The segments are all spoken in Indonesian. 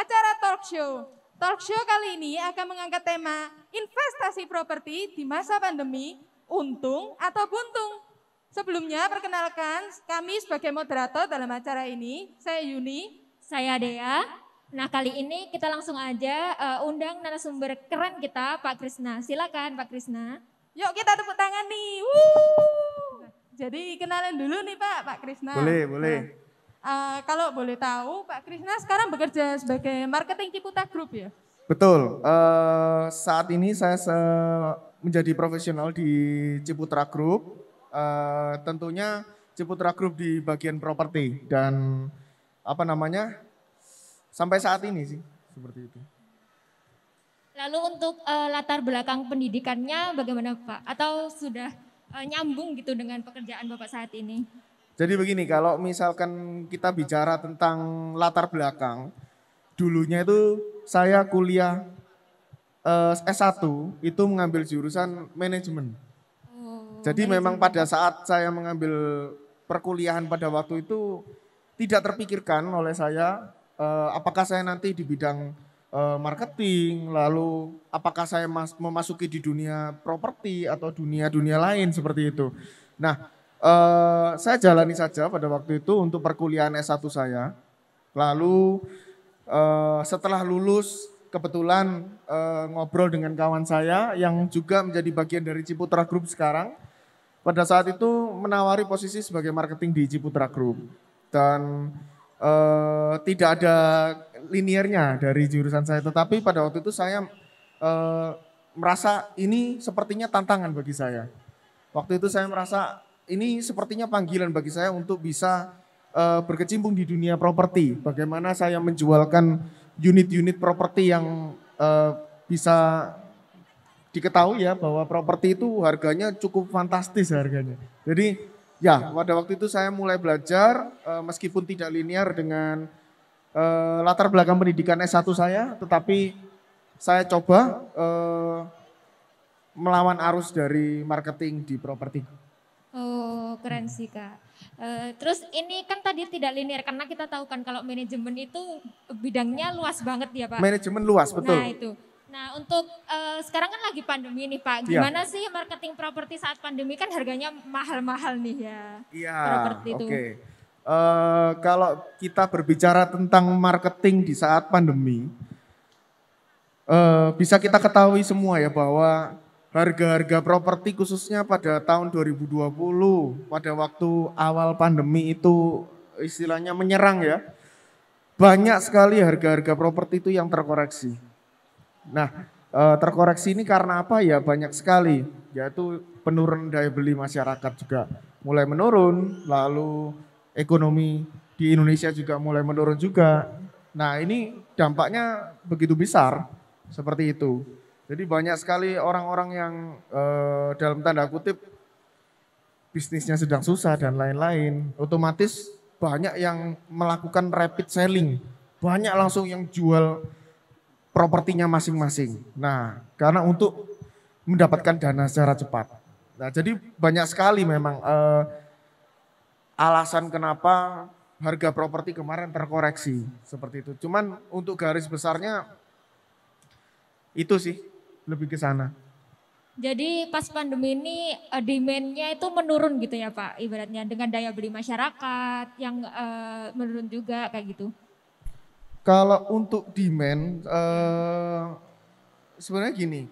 acara talk show. Talk show kali ini akan mengangkat tema investasi properti di masa pandemi, untung atau buntung. Sebelumnya perkenalkan kami sebagai moderator dalam acara ini, saya Yuni. Saya Dea. Nah kali ini kita langsung aja undang narasumber keren kita Pak Krisna. Silakan Pak Krisna. Yuk kita tepuk tangan nih. Wuh. Jadi kenalin dulu nih Pak Krisna. Boleh. Kalau boleh tahu Pak Krisna sekarang bekerja sebagai marketing Ciputa Group ya? Betul, saat ini saya menjadi profesional di Ciputra Group. Tentunya Ciputra Group di bagian properti dan sampai saat ini sih seperti itu. Lalu untuk latar belakang pendidikannya bagaimana Pak? Atau sudah nyambung gitu dengan pekerjaan Bapak saat ini? Jadi begini, kalau misalkan kita bicara tentang latar belakang, dulunya itu saya kuliah S1 itu mengambil jurusan manajemen. Jadi memang pada saat saya mengambil perkuliahan pada waktu itu tidak terpikirkan oleh saya apakah saya nanti di bidang marketing, lalu apakah saya memasuki di dunia properti atau dunia lain seperti itu. Nah, saya jalani saja pada waktu itu untuk perkuliahan S1 saya. Lalu setelah lulus kebetulan ngobrol dengan kawan saya yang juga menjadi bagian dari Ciputra Group sekarang. Pada saat itu menawari posisi sebagai marketing di Ciputra Group. Dan tidak ada liniernya dari jurusan saya. Tetapi pada waktu itu saya merasa ini sepertinya tantangan bagi saya. Waktu itu saya merasa ini sepertinya panggilan bagi saya untuk bisa berkecimpung di dunia properti. Bagaimana saya menjualkan unit-unit properti yang bisa diketahui ya bahwa properti itu harganya cukup fantastis harganya. Jadi ya pada waktu itu saya mulai belajar meskipun tidak linear dengan latar belakang pendidikan S1 saya, tetapi saya coba melawan arus dari marketing di properti. Oh keren sih Kak. Terus ini kan tadi tidak linear karena kita tahu kan kalau manajemen itu bidangnya luas banget ya Pak. Manajemen luas betul. Nah itu. Nah untuk sekarang kan lagi pandemi nih Pak. Gimana sih marketing properti saat pandemi kan harganya mahal-mahal nih ya. Iya itu. Oke. Kalau kita berbicara tentang marketing di saat pandemi. Bisa kita ketahui semua ya bahwa harga-harga properti khususnya pada tahun 2020 pada waktu awal pandemi itu istilahnya menyerang ya. Banyak sekali harga-harga properti itu yang terkoreksi. Nah terkoreksi ini karena apa ya banyak sekali. Yaitu penurunan daya beli masyarakat juga mulai menurun. Lalu ekonomi di Indonesia juga mulai menurun juga. Nah ini dampaknya begitu besar seperti itu. Jadi banyak sekali orang-orang yang dalam tanda kutip bisnisnya sedang susah dan lain-lain. Otomatis banyak yang melakukan rapid selling. Banyak langsung yang jual propertinya masing-masing. Nah karena untuk mendapatkan dana secara cepat. Nah jadi banyak sekali memang alasan kenapa harga properti kemarin terkoreksi. Seperti itu. Cuman untuk garis besarnya itu sih. Lebih ke sana. Jadi pas pandemi ini demand-nya itu menurun gitu ya Pak, ibaratnya dengan daya beli masyarakat yang menurun juga kayak gitu. Kalau untuk demand sebenarnya gini,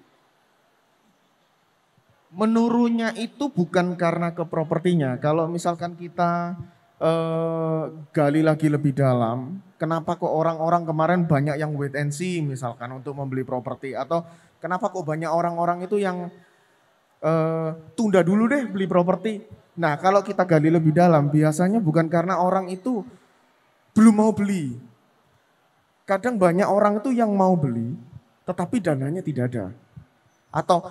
menurunnya itu bukan karena ke propertinya. Kalau misalkan kita gali lagi lebih dalam, kenapa kok orang-orang kemarin banyak yang wait and see misalkan untuk membeli properti atau kenapa kok banyak orang-orang itu yang tunda dulu deh beli properti. Nah kalau kita gali lebih dalam biasanya bukan karena orang itu belum mau beli. Kadang banyak orang itu yang mau beli tetapi dananya tidak ada. Atau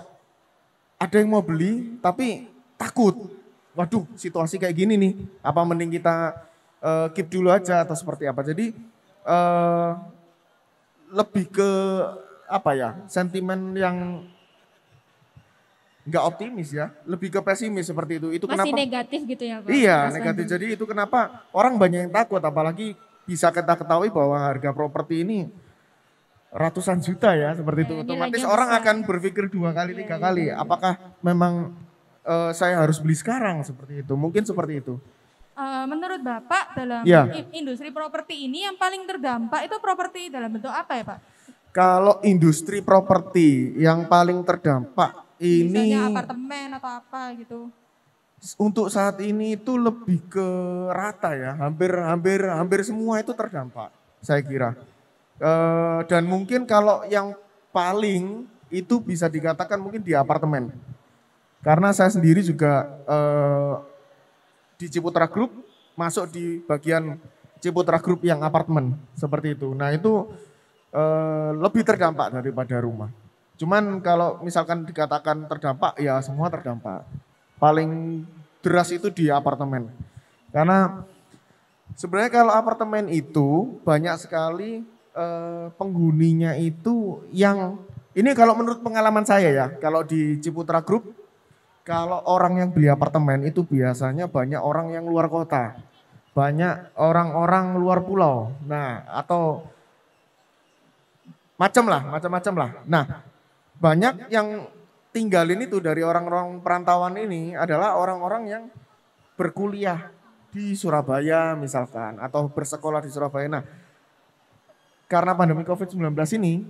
ada yang mau beli tapi takut. Waduh situasi kayak gini nih apa mending kita keep dulu aja atau seperti apa. Jadi lebih ke sentimen yang nggak optimis ya, lebih ke pesimis seperti itu. Itu masih kenapa? Negatif gitu ya Pak? Iya negatif. Jadi itu kenapa orang banyak yang takut, apalagi bisa kita ketahui bahwa harga properti ini ratusan juta ya seperti itu. Ya, Otomatis nilainya orang besar. akan berpikir 2 kali, 3 kali. Apakah memang saya harus beli sekarang seperti itu? Mungkin seperti itu. Menurut Bapak dalam Iya. industri properti ini yang paling terdampak itu properti dalam bentuk apa ya Pak? Kalau industri properti yang paling terdampak ini Misalnya apartemen atau apa gitu. untuk saat ini itu lebih ke rata ya, hampir semua itu terdampak, saya kira. Dan mungkin kalau yang paling itu bisa dikatakan mungkin di apartemen. Karena saya sendiri juga di Ciputra Group masuk di bagian Ciputra Group yang apartemen seperti itu. Nah itu lebih terdampak daripada rumah. Cuman kalau misalkan dikatakan terdampak, ya semua terdampak. Paling deras itu di apartemen. Karena sebenarnya kalau apartemen itu banyak sekali penghuninya itu yang, ini kalau menurut pengalaman saya ya, kalau di Ciputra Group, kalau orang yang beli apartemen itu biasanya banyak orang yang luar kota. Banyak orang-orang luar pulau. Nah atau macam-macam lah. Nah banyak yang tinggalin itu dari orang-orang perantauan ini adalah orang-orang yang berkuliah di Surabaya misalkan atau bersekolah di Surabaya. Nah, karena pandemi COVID-19 ini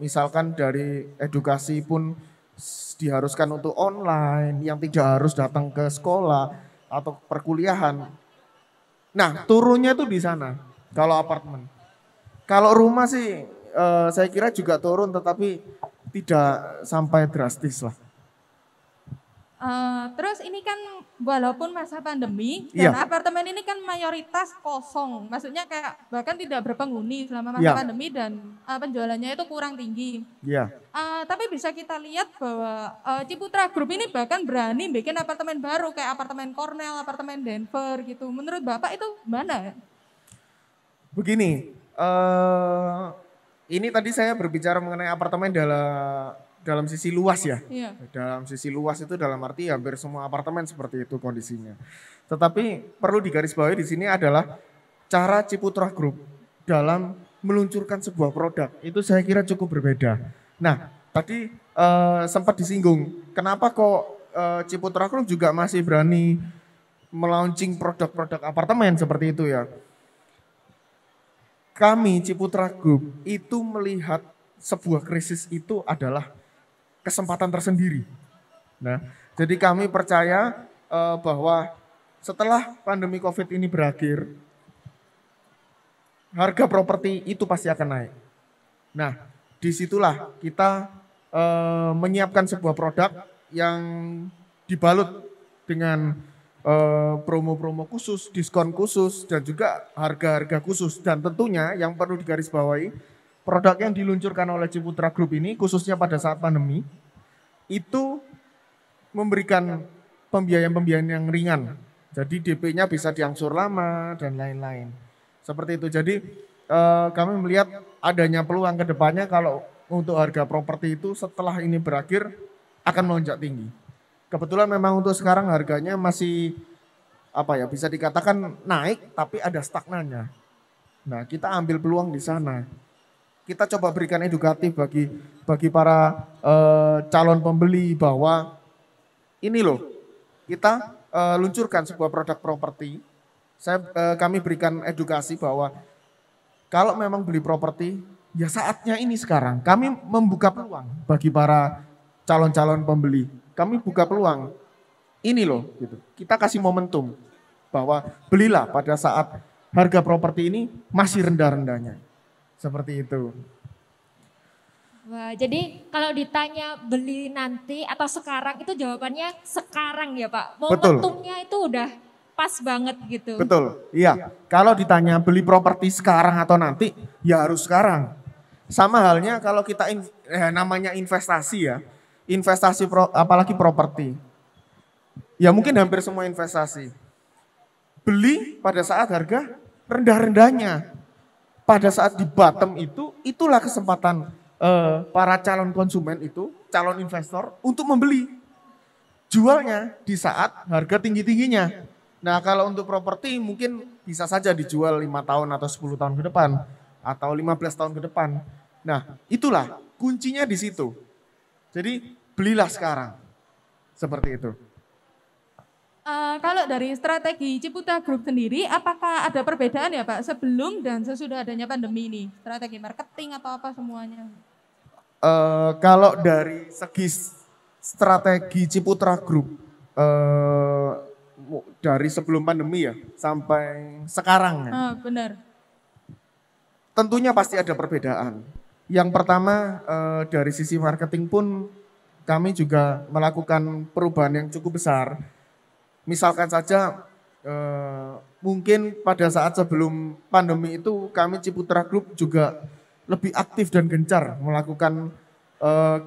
misalkan dari edukasi pun diharuskan untuk online yang tidak harus datang ke sekolah atau perkuliahan. Nah, turunnya itu di sana kalau apartemen. Kalau rumah sih saya kira juga turun tetapi tidak sampai drastis lah. Terus ini kan walaupun masa pandemi Iya. dan apartemen ini kan mayoritas kosong, maksudnya kayak bahkan tidak berpenghuni selama masa Iya. pandemi dan penjualannya itu kurang tinggi. Iya. Tapi bisa kita lihat bahwa Ciputra Group ini bahkan berani bikin apartemen baru kayak apartemen Cornell, apartemen Denver gitu. Menurut Bapak itu gimana? Begini, ini tadi saya berbicara mengenai apartemen dalam sisi luas ya. Iya. Dalam sisi luas itu dalam arti hampir semua apartemen seperti itu kondisinya. Tetapi perlu digarisbawahi di sini adalah cara Ciputra Group dalam meluncurkan sebuah produk itu saya kira cukup berbeda. Nah, tadi sempat disinggung, kenapa kok Ciputra Group juga masih berani melaunching produk-produk apartemen seperti itu ya. Kami Ciputra Group itu melihat sebuah krisis itu adalah kesempatan tersendiri. Nah, jadi kami percaya bahwa setelah pandemi COVID ini berakhir, harga properti itu pasti akan naik. Nah, disitulah kita menyiapkan sebuah produk yang dibalut dengan promo-promo khusus, diskon khusus, dan juga harga-harga khusus. Dan tentunya yang perlu digarisbawahi, produk yang diluncurkan oleh Ciputra Group ini khususnya pada saat pandemi itu memberikan pembiayaan-pembiayaan yang ringan. Jadi DP-nya bisa diangsur lama dan lain-lain. Seperti itu. Jadi kami melihat adanya peluang ke depannya kalau untuk harga properti itu setelah ini berakhir akan melonjak tinggi. Kebetulan memang untuk sekarang harganya masih bisa dikatakan naik tapi ada stagnannya. Nah, kita ambil peluang di sana. Kita coba berikan edukatif bagi para calon pembeli bahwa ini loh, kita luncurkan sebuah produk properti. Kami berikan edukasi bahwa kalau memang beli properti, ya saatnya ini sekarang. Kami membuka peluang bagi para calon-calon pembeli. Kami buka peluang, ini loh, gitu. Kita kasih momentum bahwa belilah pada saat harga properti ini masih rendah-rendahnya. Seperti itu. Wah, jadi kalau ditanya beli nanti atau sekarang itu jawabannya sekarang ya Pak. Betul. Momentumnya itu udah pas banget gitu. Betul, iya. Kalau ditanya beli properti sekarang atau nanti, ya harus sekarang. Sama halnya kalau kita namanya investasi ya, apalagi properti. Ya mungkin hampir semua investasi. Beli pada saat harga rendah-rendahnya. Pada saat di bottom itulah kesempatan para calon konsumen itu, calon investor untuk membeli. Jualnya di saat harga tinggi-tingginya. Nah kalau untuk properti mungkin bisa saja dijual 5 tahun atau 10 tahun ke depan. atau 15 tahun ke depan. Nah, itulah kuncinya di situ. Jadi belilah sekarang. Seperti itu. Kalau dari strategi Ciputra Group sendiri, apakah ada perbedaan ya Pak sebelum dan sesudah adanya pandemi ini? Strategi marketing atau apa semuanya? Kalau dari segi strategi Ciputra Group, dari sebelum pandemi ya sampai sekarang ya, Benar. tentunya pasti ada perbedaan. Yang pertama dari sisi marketing pun kami juga melakukan perubahan yang cukup besar. Misalkan saja mungkin pada saat sebelum pandemi itu kami Ciputra Group juga lebih aktif dan gencar melakukan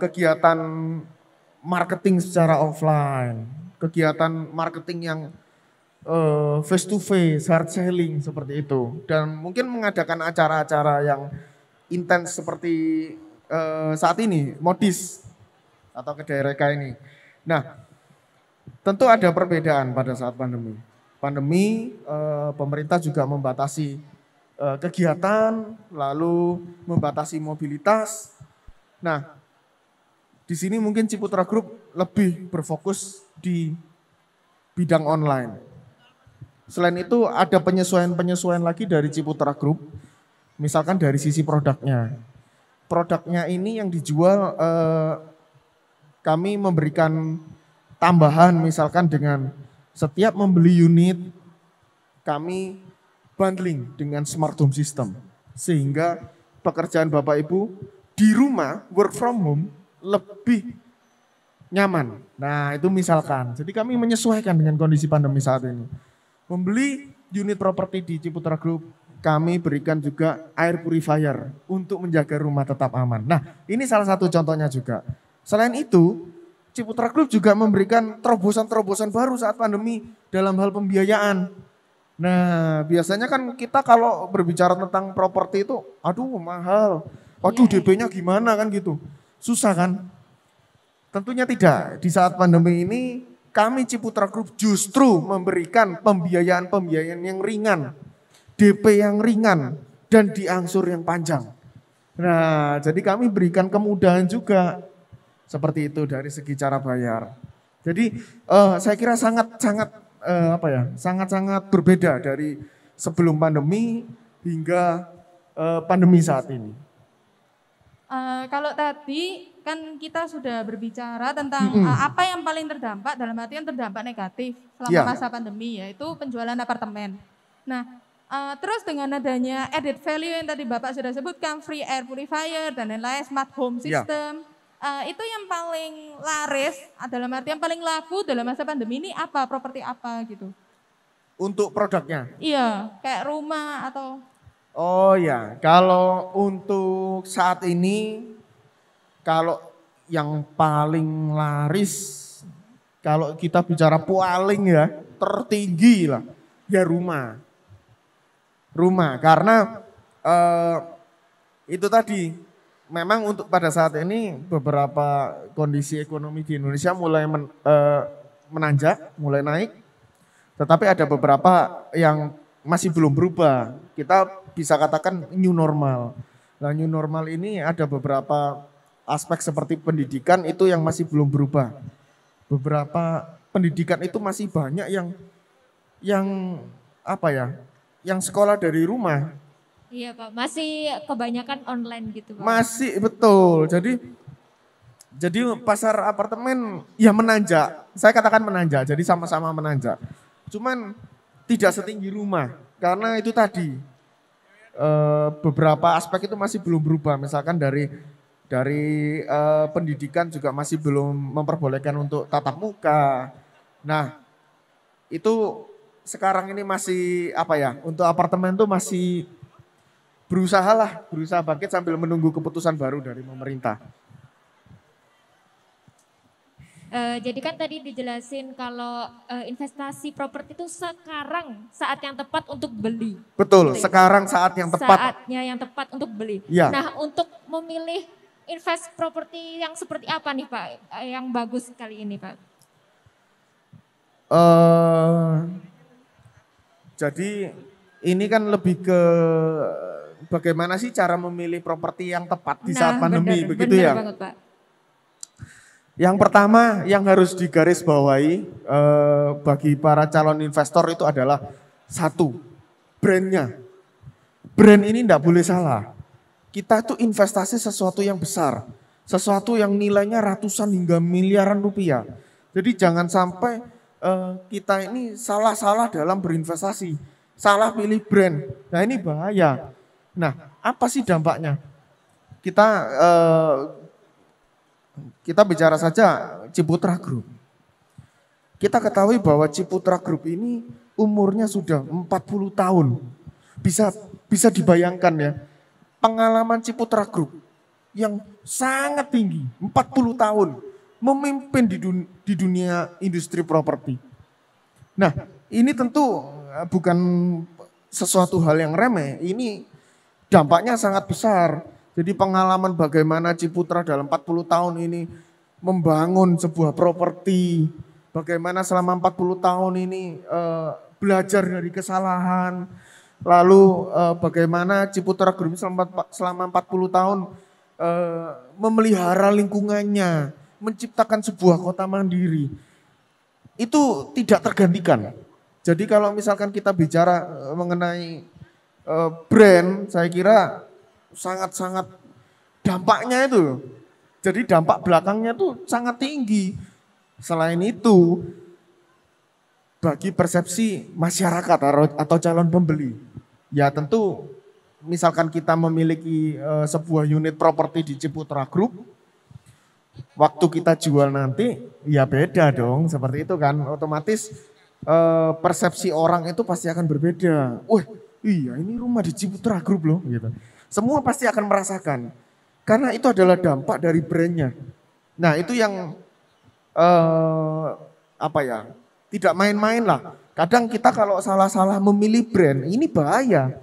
kegiatan marketing secara offline, kegiatan marketing yang face to face, hard selling seperti itu, dan mungkin mengadakan acara-acara yang intens seperti saat ini, modis atau kedai reka ini. Nah, tentu ada perbedaan pada saat pandemi. Pandemi, pemerintah juga membatasi kegiatan, lalu membatasi mobilitas. Nah, di sini mungkin Ciputra Group lebih berfokus di bidang online. Selain itu ada penyesuaian-penyesuaian lagi dari Ciputra Group, misalkan dari sisi produknya. Produknya ini yang dijual kami memberikan tambahan misalkan dengan setiap membeli unit kami bundling dengan smart home system. Sehingga pekerjaan Bapak Ibu di rumah work from home lebih nyaman. Nah itu misalkan, jadi kami menyesuaikan dengan kondisi pandemi saat ini. Membeli unit properti di Ciputra Group, kami berikan juga air purifier untuk menjaga rumah tetap aman. Nah ini salah satu contohnya juga. Selain itu, Ciputra Group juga memberikan terobosan-terobosan baru saat pandemi dalam hal pembiayaan. Nah biasanya kan kita kalau berbicara tentang properti itu, aduh mahal, aduh DP-nya gimana kan gitu. Susah kan? Tentunya tidak. Di saat pandemi ini kami Ciputra Group justru memberikan pembiayaan-pembiayaan yang ringan, DP yang ringan, dan diangsur yang panjang. Nah jadi kami berikan kemudahan juga. Seperti itu dari segi cara bayar. Jadi saya kira sangat-sangat sangat-sangat berbeda dari sebelum pandemi hingga pandemi saat ini. Kalau tadi kan kita sudah berbicara tentang apa yang paling terdampak dalam artian terdampak negatif selama masa pandemi, yaitu penjualan apartemen. Nah, terus dengan adanya added value yang tadi Bapak sudah sebutkan, free air purifier dan lain-lain, smart home system, itu yang paling laris, dalam artian paling laku dalam masa pandemi ini apa, properti apa gitu? Untuk produknya? Iya, kayak rumah atau... Oh ya, kalau untuk saat ini, kalau yang paling laris, kalau kita bicara paling ya, tertinggi lah, ya rumah. Rumah, karena itu tadi, memang untuk pada saat ini beberapa kondisi ekonomi di Indonesia mulai menanjak, mulai naik, tetapi ada beberapa yang masih belum berubah. Kita bisa katakan new normal. Nah new normal ini ada beberapa aspek seperti pendidikan itu yang masih belum berubah. Beberapa pendidikan itu masih banyak yang sekolah dari rumah. Iya Pak, masih kebanyakan online gitu Pak. Masih betul. Jadi pasar apartemen ya menanjak. Saya katakan menanjak. Jadi sama-sama menanjak. Cuman tidak setinggi rumah. Karena itu tadi beberapa aspek itu masih belum berubah. Misalkan dari pendidikan juga masih belum memperbolehkan untuk tatap muka. Nah itu sekarang ini masih untuk apartemen itu masih berusaha bangkit sambil menunggu keputusan baru dari pemerintah. Jadi kan tadi dijelasin kalau investasi properti itu sekarang saat yang tepat untuk beli. Betul, gitu ya? Sekarang saat yang tepat. Saatnya yang tepat untuk beli. Ya. Nah untuk memilih invest properti yang seperti apa nih Pak, yang bagus kali ini Pak? Jadi ini kan lebih ke bagaimana sih cara memilih properti yang tepat di saat Nah, pandemi, bener, begitu bener ya? banget, Pak. Yang pertama yang harus digarisbawahi bagi para calon investor itu adalah satu, brandnya. Brand ini tidak boleh salah. Kita tuh investasi sesuatu yang besar, sesuatu yang nilainya ratusan hingga miliaran rupiah. Jadi jangan sampai kita ini salah-salah dalam berinvestasi, salah pilih brand. Nah ini bahaya. Nah apa sih dampaknya? Kita bicara saja Ciputra Group. Kita ketahui bahwa Ciputra Group ini umurnya sudah 40 tahun. Bisa dibayangkan ya, pengalaman Ciputra Group yang sangat tinggi, 40 tahun, memimpin di dunia industri properti. Nah, ini tentu bukan sesuatu hal yang remeh, ini dampaknya sangat besar. Jadi pengalaman bagaimana Ciputra dalam 40 tahun ini membangun sebuah properti, bagaimana selama 40 tahun ini belajar dari kesalahan, lalu bagaimana Ciputra Group selama 40 tahun memelihara lingkungannya, menciptakan sebuah kota mandiri. Itu tidak tergantikan. Jadi kalau misalkan kita bicara mengenai brand, saya kira sangat-sangat dampaknya itu. Jadi dampak belakangnya itu sangat tinggi. Selain itu, bagi persepsi masyarakat atau calon pembeli, ya tentu misalkan kita memiliki sebuah unit properti di Ciputra Group, waktu kita jual nanti ya beda dong, seperti itu kan. Otomatis persepsi orang itu pasti akan berbeda. Wah, iya ini rumah di Ciputra Group loh gitu. Semua pasti akan merasakan. Karena itu adalah dampak dari brandnya. Nah itu yang tidak main-main lah. Kadang kita kalau salah-salah memilih brand, ini bahaya.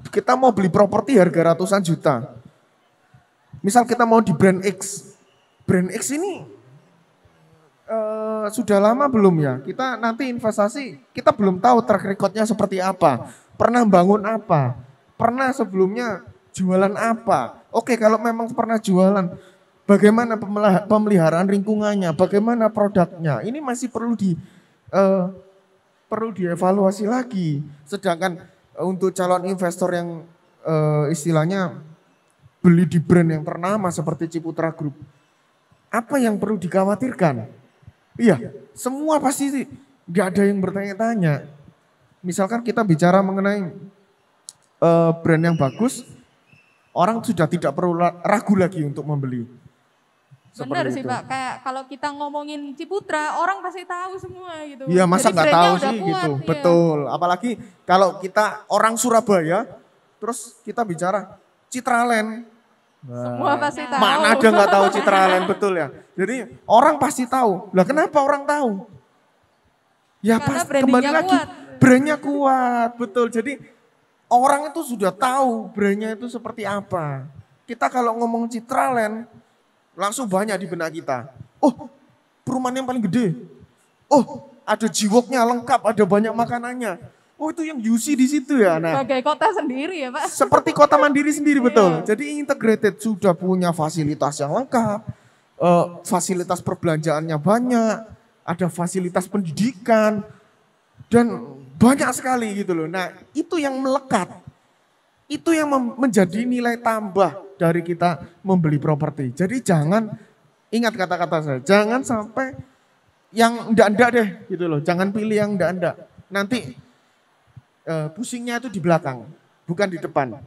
Kita mau beli properti harga ratusan juta. Misal kita mau di brand X. Brand X ini sudah lama belum ya? Kita nanti investasi, kita belum tahu track recordnya seperti apa. Pernah bangun apa? Pernah sebelumnya jualan apa? Oke, kalau memang pernah jualan, bagaimana pemeliharaan lingkungannya, bagaimana produknya? Ini masih perlu dievaluasi lagi. Sedangkan untuk calon investor yang istilahnya beli di brand yang ternama seperti Ciputra Group, apa yang perlu dikhawatirkan? Iya, semua pasti nggak ada yang bertanya-tanya. Misalkan kita bicara mengenai brand yang bagus, orang sudah tidak perlu ragu lagi untuk membeli. Benar sih Pak, kayak kalau kita ngomongin Ciputra, orang pasti tahu semua gitu. Iya masa Jadi nggak brandnya tahu udah sih kuat, gitu, iya. betul. Apalagi kalau kita orang Surabaya, terus kita bicara Citraland. Semua pasti tahu. Mana ada nggak tahu Citraland, betul ya. Jadi orang pasti tahu. Lah kenapa orang tahu? Ya Karena pas kembali brandingnya lagi, kuat. brandnya kuat, betul. Jadi orang itu sudah tahu brandnya itu seperti apa. Kita kalau ngomong Citraland, langsung banyak di benak kita. Oh, perumahan yang paling gede. Oh, ada jiwoknya lengkap, ada banyak makanannya. Oh, itu yang UC di situ ya. Nah, Sebagai kota sendiri ya Pak. seperti kota mandiri sendiri betul. Jadi integrated, sudah punya fasilitas yang lengkap, fasilitas perbelanjaannya banyak, ada fasilitas pendidikan, dan banyak sekali gitu loh. Nah itu yang melekat, itu yang menjadi nilai tambah dari kita membeli properti. Jadi jangan, ingat kata-kata saya, jangan sampai yang enggak-enggak deh gitu loh. Jangan pilih yang enggak-enggak. Nanti pusingnya itu di belakang, bukan di depan.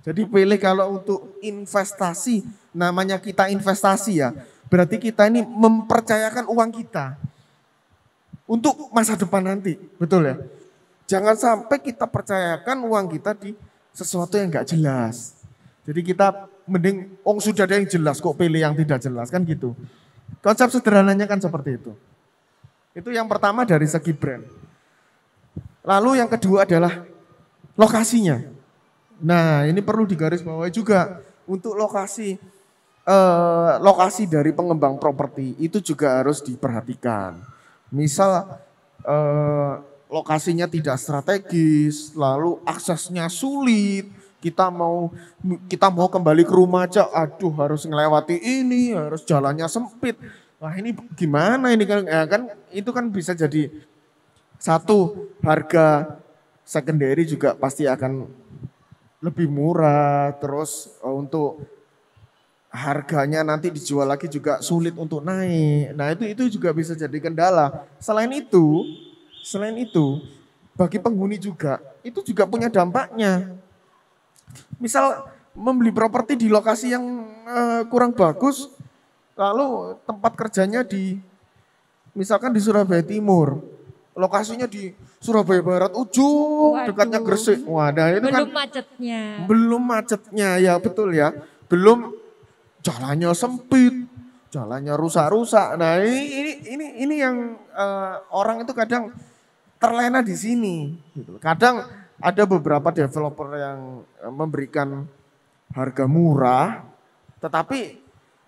Jadi pilih kalau untuk investasi, namanya kita investasi ya, berarti kita ini mempercayakan uang kita untuk masa depan nanti, betul ya? Jangan sampai kita percayakan uang kita di sesuatu yang enggak jelas. Jadi kita mending, sudah ada yang jelas kok pilih yang tidak jelas, kan gitu. Konsep sederhananya kan seperti itu. Itu yang pertama dari segi brand. Lalu yang kedua adalah lokasinya. Nah ini perlu digarisbawahi juga untuk lokasi dari pengembang properti itu juga harus diperhatikan. Misal lokasinya tidak strategis, lalu aksesnya sulit, Kita mau kembali ke rumah aja, aduh harus ngelewati ini, harus jalannya sempit. Wah ini gimana ini kan? Ya kan itu kan bisa jadi satu harga secondary juga pasti akan lebih murah. Terus untuk harganya nanti dijual lagi juga sulit untuk naik. Nah itu juga bisa jadi kendala. Selain itu bagi penghuni juga itu juga punya dampaknya. Misal membeli properti di lokasi yang kurang bagus, lalu tempat kerjanya misalkan di Surabaya Timur, lokasinya di Surabaya Barat ujung, dekatnya Gresik. Wah, nah itu belum macetnya. Belum macetnya, ya betul ya. Belum jalannya sempit, jalannya rusak-rusak. Nah ini yang orang itu kadang terlena di sini. Gitu. Kadang ada beberapa developer yang memberikan harga murah, tetapi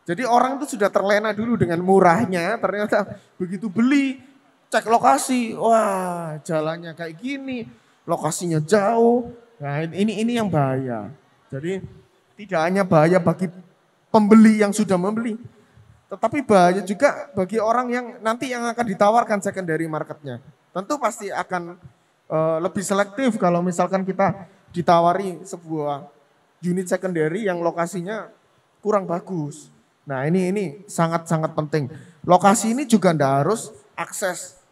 jadi orang itu sudah terlena dulu dengan murahnya, ternyata begitu beli, cek lokasi, wah jalannya kayak gini, lokasinya jauh, nah ini yang bahaya. Jadi tidak hanya bahaya bagi pembeli yang sudah membeli, tetapi bahaya juga bagi orang yang nanti yang akan ditawarkan secondary marketnya. Tentu pasti akan lebih selektif kalau misalkan kita ditawari sebuah unit secondary yang lokasinya kurang bagus. Nah ini sangat-sangat penting. Lokasi ini juga ndak harus akses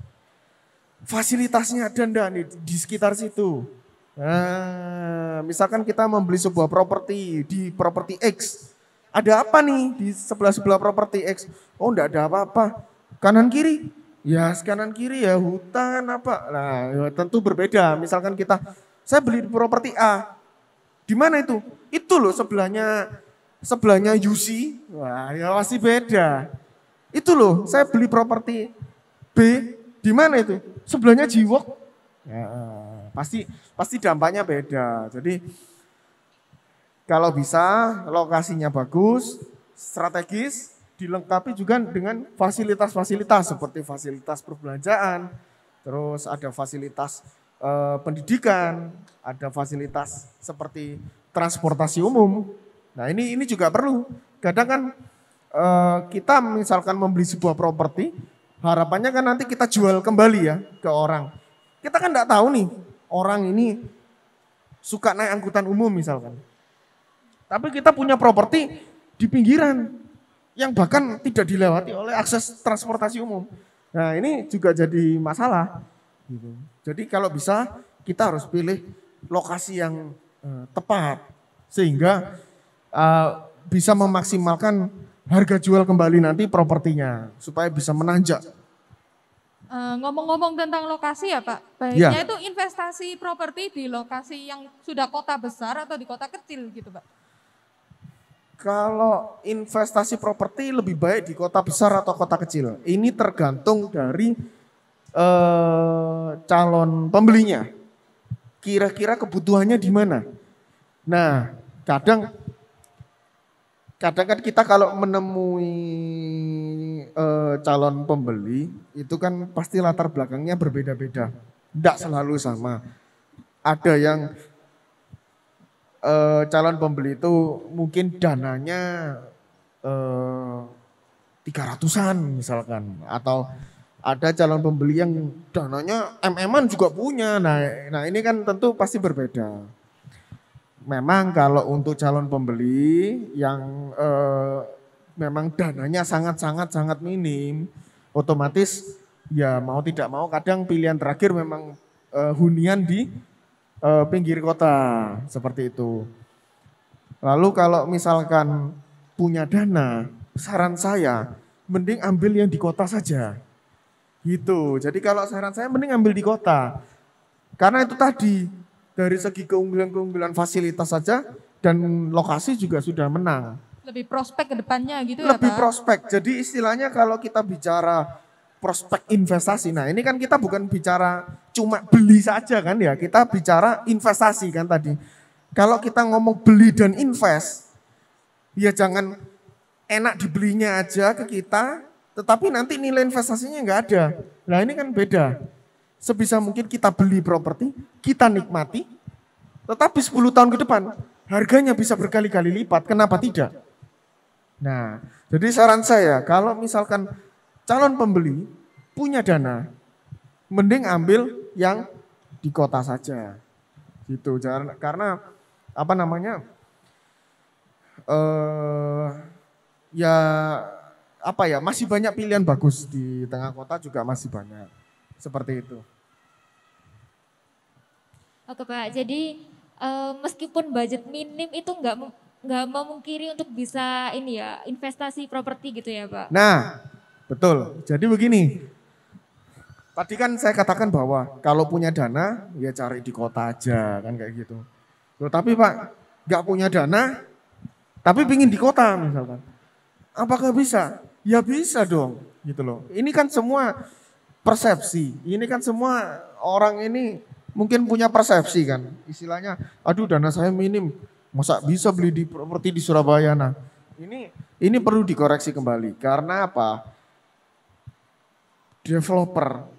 fasilitasnya ada ndak nih di sekitar situ. Nah, misalkan kita membeli sebuah properti di properti X. Ada apa nih di sebelah properti X? Oh ndak ada apa-apa. Kanan kiri? Ya kanan kiri ya hutan apa. Nah ya, tentu berbeda. Misalkan saya beli di properti A. Di mana itu? Itu loh sebelahnya UC. Wah ya pasti beda. Itu loh saya beli properti B. Di mana itu? Sebelahnya Jiwok. Ya, pasti dampaknya beda. Jadi kalau bisa lokasinya bagus, strategis, dilengkapi juga dengan fasilitas-fasilitas seperti fasilitas perbelanjaan, terus ada fasilitas pendidikan, ada fasilitas seperti transportasi umum. Nah ini juga perlu. Kadang kan kita misalkan membeli sebuah properti, harapannya kan nanti kita jual kembali ya ke orang. Kita kan nggak tahu nih orang ini suka naik angkutan umum misalkan. Tapi kita punya properti di pinggiran yang bahkan tidak dilewati oleh akses transportasi umum. Nah ini juga jadi masalah. Gitu. Jadi kalau bisa kita harus pilih lokasi yang tepat sehingga bisa memaksimalkan harga jual kembali nanti propertinya supaya bisa menanjak. Ngomong-ngomong tentang lokasi ya Pak, baiknya itu investasi properti di lokasi yang sudah kota besar atau di kota kecil gitu Pak? Kalau investasi properti lebih baik di kota besar atau kota kecil. Ini tergantung dari calon pembelinya. Kira-kira kebutuhannya di mana. Nah, kadang kan kita kalau menemui calon pembeli itu kan pasti latar belakangnya berbeda-beda. Tidak selalu sama. Ada yang calon pembeli itu mungkin dananya 300-an misalkan. Atau ada calon pembeli yang dananya MM-an juga punya. Nah ini kan tentu pasti berbeda. Memang kalau untuk calon pembeli yang memang dananya sangat minim, otomatis ya mau tidak mau kadang pilihan terakhir memang hunian di pinggir kota seperti itu. Lalu kalau misalkan punya dana, saran saya mending ambil yang di kota saja. Gitu. Jadi kalau saran saya mending ambil di kota. Karena itu tadi dari segi keunggulan fasilitas saja dan lokasi juga sudah menang. Lebih prospek ke depannya gitu ya Pak? Lebih prospek. Jadi istilahnya kalau kita bicara prospek investasi. Nah ini kan kita bukan bicara cuma beli saja kan ya. Kita bicara investasi kan tadi. Kalau kita ngomong beli dan invest. Ya jangan enak dibelinya aja ke kita. Tetapi nanti nilai investasinya nggak ada. Nah ini kan beda. Sebisa mungkin kita beli properti. Kita nikmati. Tetapi 10 tahun ke depan harganya bisa berkali-kali lipat, kenapa tidak? Nah, jadi saran saya kalau misalkan calon pembeli punya dana, mending ambil yang di kota saja. Gitu, karena apa namanya? Ya apa ya, masih banyak pilihan bagus di tengah kota juga masih banyak. Seperti itu. Oke Pak, jadi meskipun budget minim itu nggak memungkiri untuk bisa ini ya investasi properti gitu ya Pak? Nah, betul. Jadi begini, tadi kan saya katakan bahwa kalau punya dana ya cari di kota aja kan kayak gitu. Loh, tapi Pak nggak punya dana, tapi pingin di kota misalkan. Apakah bisa? Ya bisa dong gitu loh. Ini kan semua persepsi. Ini kan semua orang ini mungkin punya persepsi kan. Istilahnya, aduh dana saya minim, masa bisa beli di properti di Surabaya. Nah, ini perlu dikoreksi kembali. Karena apa? Developer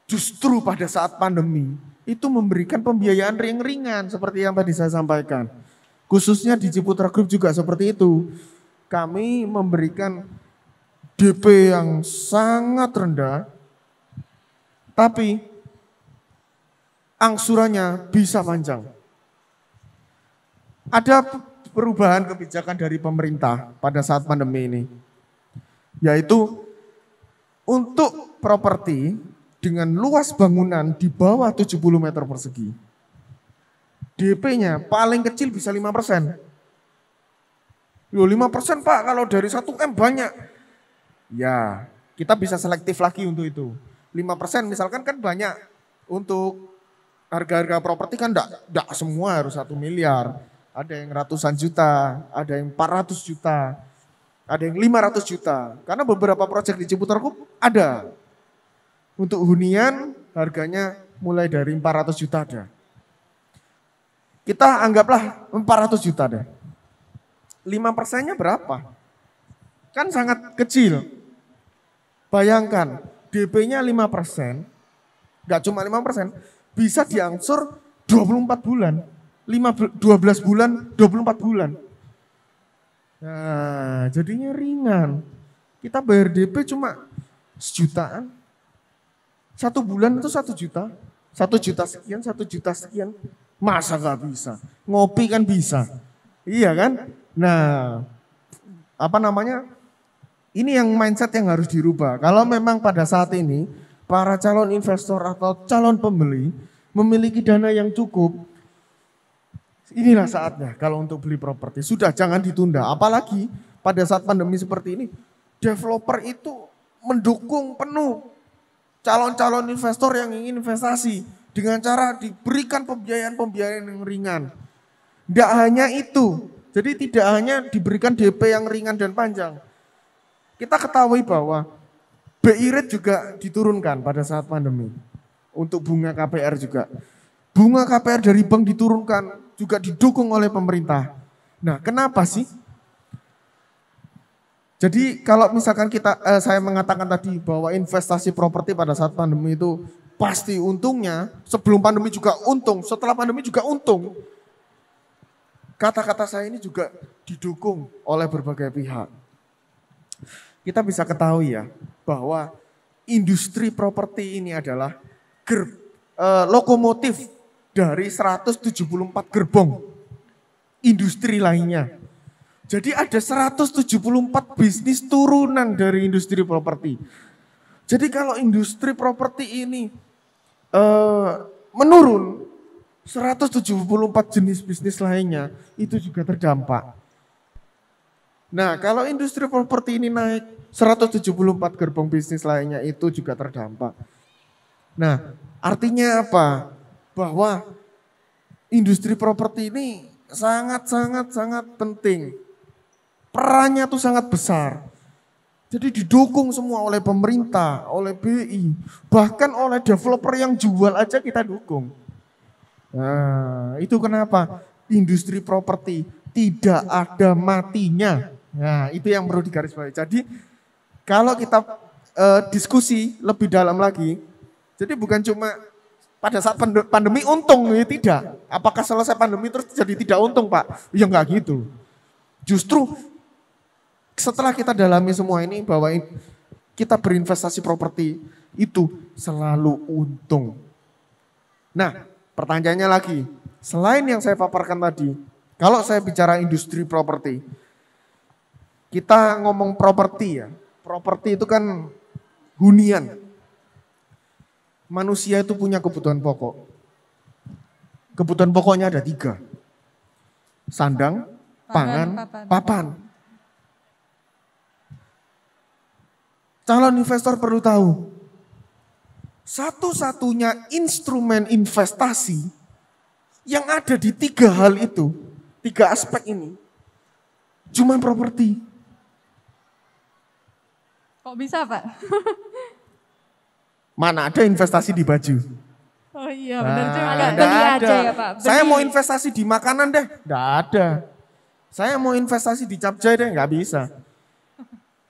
justru pada saat pandemi itu memberikan pembiayaan ringan seperti yang tadi saya sampaikan. Khususnya di Ciputra Group juga seperti itu. Kami memberikan DP yang sangat rendah, tapi angsurannya bisa panjang. Ada perubahan kebijakan dari pemerintah pada saat pandemi ini, yaitu untuk properti dengan luas bangunan di bawah 70 meter persegi. DP-nya paling kecil bisa 5%. Loh 5% Pak, kalau dari 1M banyak. Ya, kita bisa selektif lagi untuk itu. 5% misalkan kan banyak. Untuk harga-harga properti kan enggak semua harus 1 miliar. Ada yang ratusan juta, ada yang 400 juta, ada yang 500 juta. Karena beberapa proyek di Ciputra Group ada. Untuk hunian harganya mulai dari 400 juta ada. Kita anggaplah 400 juta deh. 5%-nya berapa? Kan sangat kecil. Bayangkan, DP-nya 5%, nggak cuma 5%, bisa diangsur 24 bulan. 12 bulan, 24 bulan. Nah, jadinya ringan. Kita bayar DP cuma sejutaan. 1 bulan itu 1 juta. 1 juta sekian, 1 juta sekian. Masa nggak bisa? Ngopi kan bisa. Iya kan? Nah, apa namanya? Ini yang mindset yang harus dirubah. Kalau memang pada saat ini para calon investor atau calon pembeli memiliki dana yang cukup, inilah saatnya kalau untuk beli properti. Sudah jangan ditunda. Apalagi pada saat pandemi seperti ini, developer itu mendukung penuh calon-calon investor yang ingin investasi dengan cara diberikan pembiayaan-pembiayaan yang ringan. Tidak hanya itu, jadi tidak hanya diberikan DP yang ringan dan panjang. Kita ketahui bahwa BI rate juga diturunkan pada saat pandemi. Untuk bunga KPR juga. Bunga KPR dari bank diturunkan, juga didukung oleh pemerintah. Nah, kenapa sih? Jadi kalau misalkan saya mengatakan tadi bahwa investasi properti pada saat pandemi itu pasti untungnya, sebelum pandemi juga untung, setelah pandemi juga untung. Kata-kata saya ini juga didukung oleh berbagai pihak. Kita bisa ketahui ya bahwa industri properti ini adalah lokomotif dari 174 gerbong industri lainnya. Jadi ada 174 bisnis turunan dari industri properti. Jadi kalau industri properti ini menurun, 174 jenis bisnis lainnya itu juga terdampak. Nah, kalau industri properti ini naik, 174 gerbong bisnis lainnya itu juga terdampak. Nah, artinya apa? Bahwa industri properti ini sangat penting. Perannya tuh sangat besar. Jadi didukung semua oleh pemerintah, oleh BI, bahkan oleh developer yang jual aja kita dukung. Nah, itu kenapa industri properti tidak ada matinya. Nah, itu yang perlu digarisbawahi. Jadi kalau kita diskusi lebih dalam lagi, jadi bukan cuma pada saat pandemi untung? Ya tidak. Apakah selesai pandemi terus jadi tidak untung Pak? Ya enggak gitu. Justru setelah kita dalami semua ini bahwa kita berinvestasi properti itu selalu untung. Nah pertanyaannya lagi, selain yang saya paparkan tadi, kalau saya bicara industri properti, kita ngomong properti ya, properti itu kan hunian. Manusia itu punya kebutuhan pokok. Kebutuhan pokoknya ada 3. Sandang, pangan, papan. Calon investor perlu tahu, satu-satunya instrumen investasi yang ada di 3 hal itu, 3 aspek ini, cuma properti. Kok bisa Pak? Mana ada investasi di baju? Oh iya benar juga. Nggak Beli ada. aja ya Pak. Saya Beli. mau investasi di makanan deh, nggak ada. Saya mau investasi di capjay deh, nggak bisa.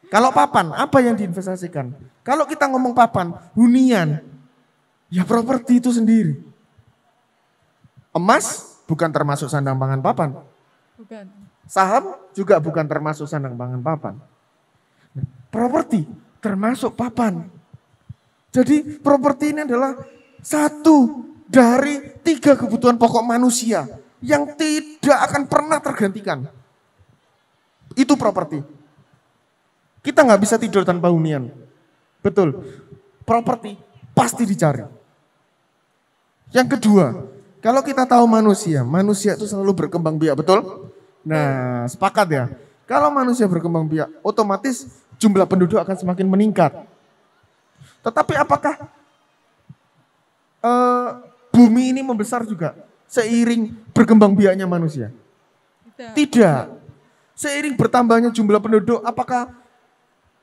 Kalau papan, apa yang diinvestasikan? Kalau kita ngomong papan, hunian, ya properti itu sendiri. Emas bukan termasuk sandang pangan papan. Bukan. Saham juga bukan termasuk sandang pangan papan. Nah, properti termasuk papan. Jadi properti ini adalah satu dari 3 kebutuhan pokok manusia yang tidak akan pernah tergantikan. Itu properti. Kita nggak bisa tidur tanpa hunian. Betul. Properti pasti dicari. Yang kedua, kalau kita tahu manusia itu selalu berkembang biak, betul? Nah, sepakat ya. Kalau manusia berkembang biak, otomatis jumlah penduduk akan semakin meningkat. Tetapi apakah bumi ini membesar juga seiring berkembang biaknya manusia? Tidak. Seiring bertambahnya jumlah penduduk, apakah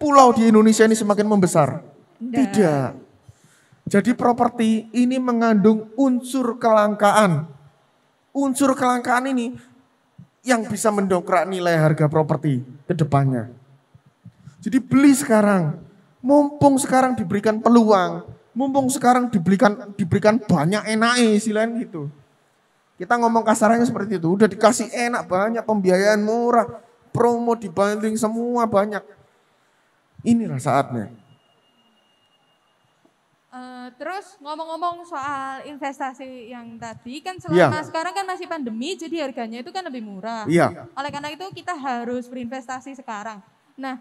pulau di Indonesia ini semakin membesar? Tidak. Jadi properti ini mengandung unsur kelangkaan. Unsur kelangkaan ini yang bisa mendongkrak nilai harga properti ke depannya. Jadi beli sekarang, mumpung sekarang diberikan peluang, mumpung sekarang diberikan banyak enaknya istilahnya gitu. Kita ngomong kasarnya seperti itu, udah dikasih enak banyak, pembiayaan murah, promo dibanding semua banyak. Inilah saatnya. Terus ngomong-ngomong soal investasi yang tadi kan selama sekarang kan masih pandemi jadi harganya itu kan lebih murah. Iya. Oleh karena itu kita harus berinvestasi sekarang. Nah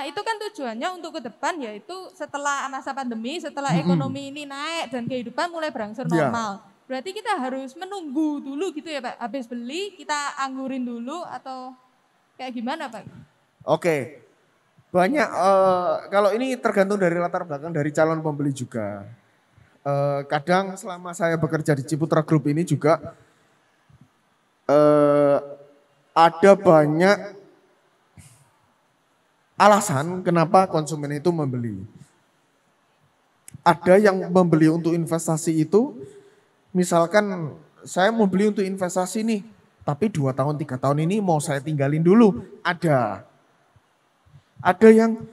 itu kan tujuannya untuk ke depan yaitu setelah masa pandemi, setelah ekonomi ini naik dan kehidupan mulai berangsur normal. Berarti kita harus menunggu dulu gitu ya Pak, habis beli kita anggurin dulu atau kayak gimana Pak? Oke. Banyak, kalau ini tergantung dari latar belakang dari calon pembeli juga. Kadang selama saya bekerja di Ciputra Group ini juga ada banyak alasan kenapa konsumen itu membeli. Ada yang membeli untuk investasi itu, misalkan saya mau beli untuk investasi nih, tapi 2 tahun 3 tahun ini mau saya tinggalin dulu, ada. Ada yang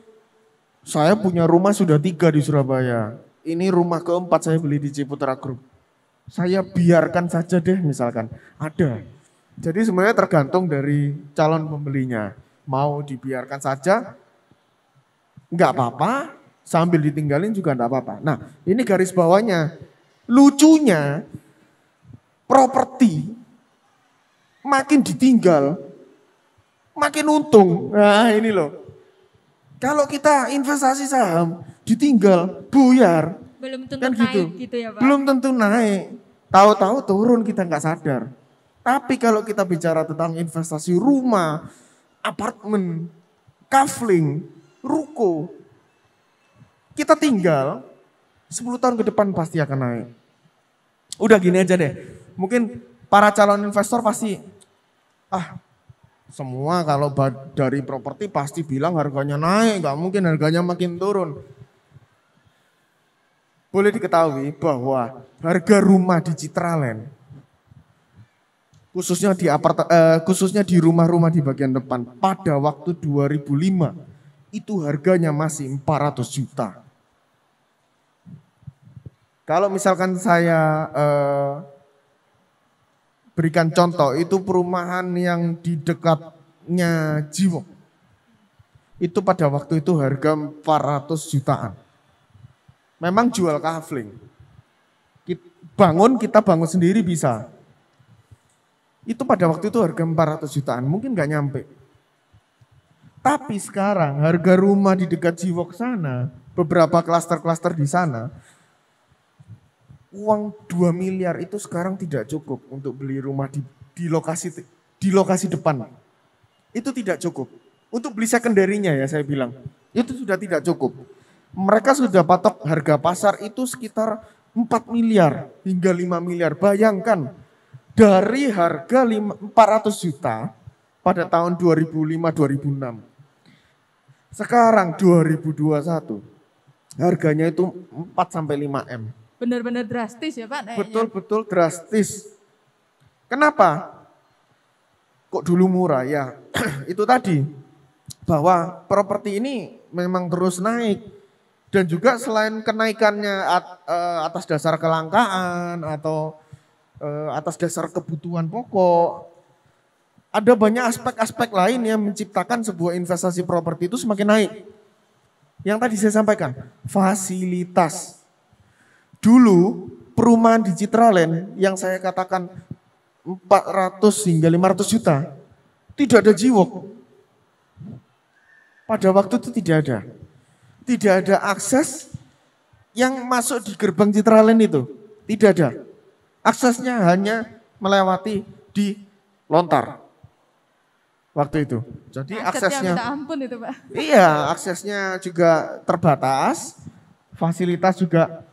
saya punya rumah sudah 3 di Surabaya. Ini rumah keempat saya beli di Ciputra Group. Saya biarkan saja deh misalkan. Ada. Jadi sebenarnya tergantung dari calon pembelinya. Mau dibiarkan saja, enggak apa-apa. Sambil ditinggalin juga enggak apa-apa. Nah ini garis bawahnya. Lucunya properti makin ditinggal, makin untung. Nah ini loh. Kalau kita investasi saham, ditinggal, buyar. Belum tentu Kan naik gitu ya Pak. Belum tentu naik. Tahu-tahu turun kita nggak sadar. Tapi kalau kita bicara tentang investasi rumah, apartemen, kafling, ruko. Kita tinggal, 10 tahun ke depan pasti akan naik. Udah gini aja deh. Mungkin para calon investor pasti, semua kalau dari properti pasti bilang harganya naik, nggak mungkin harganya makin turun. Boleh diketahui bahwa harga rumah di Citraland, khususnya di rumah-rumah di bagian depan, pada waktu 2005 itu harganya masih 400 juta. Kalau misalkan saya berikan contoh, itu perumahan yang di dekatnya Jiwok. Itu pada waktu itu harga 400 jutaan. Memang jual kafling. Kita bangun sendiri bisa. Itu pada waktu itu harga 400 jutaan, mungkin nggak nyampe. Tapi sekarang harga rumah di dekat Jiwok sana, beberapa klaster-klaster di sana, uang 2 miliar itu sekarang tidak cukup untuk beli rumah di lokasi depan. Itu tidak cukup. Untuk beli secondary-nya ya saya bilang, itu sudah tidak cukup. Mereka sudah patok harga pasar itu sekitar 4 miliar hingga 5 miliar. Bayangkan dari harga 400 juta pada tahun 2005-2006. Sekarang 2021 harganya itu 4-5 M. Benar-benar drastis ya Pak naiknya. Betul-betul drastis. Kenapa? Kok dulu murah? Ya itu tadi, bahwa properti ini memang terus naik. Dan juga selain kenaikannya atas dasar kelangkaan atau atas dasar kebutuhan pokok, ada banyak aspek-aspek lain yang menciptakan sebuah investasi properti itu semakin naik. Yang tadi saya sampaikan, fasilitas. Dulu perumahan di Citraland yang saya katakan 400 hingga 500 juta, tidak ada Jiwok. Pada waktu itu tidak ada. Tidak ada akses yang masuk di gerbang Citraland itu. Tidak ada. Aksesnya hanya melewati di Lontar. Waktu itu. Jadi aksesnya, minta ampun itu Pak. iya, aksesnya juga terbatas. Fasilitas juga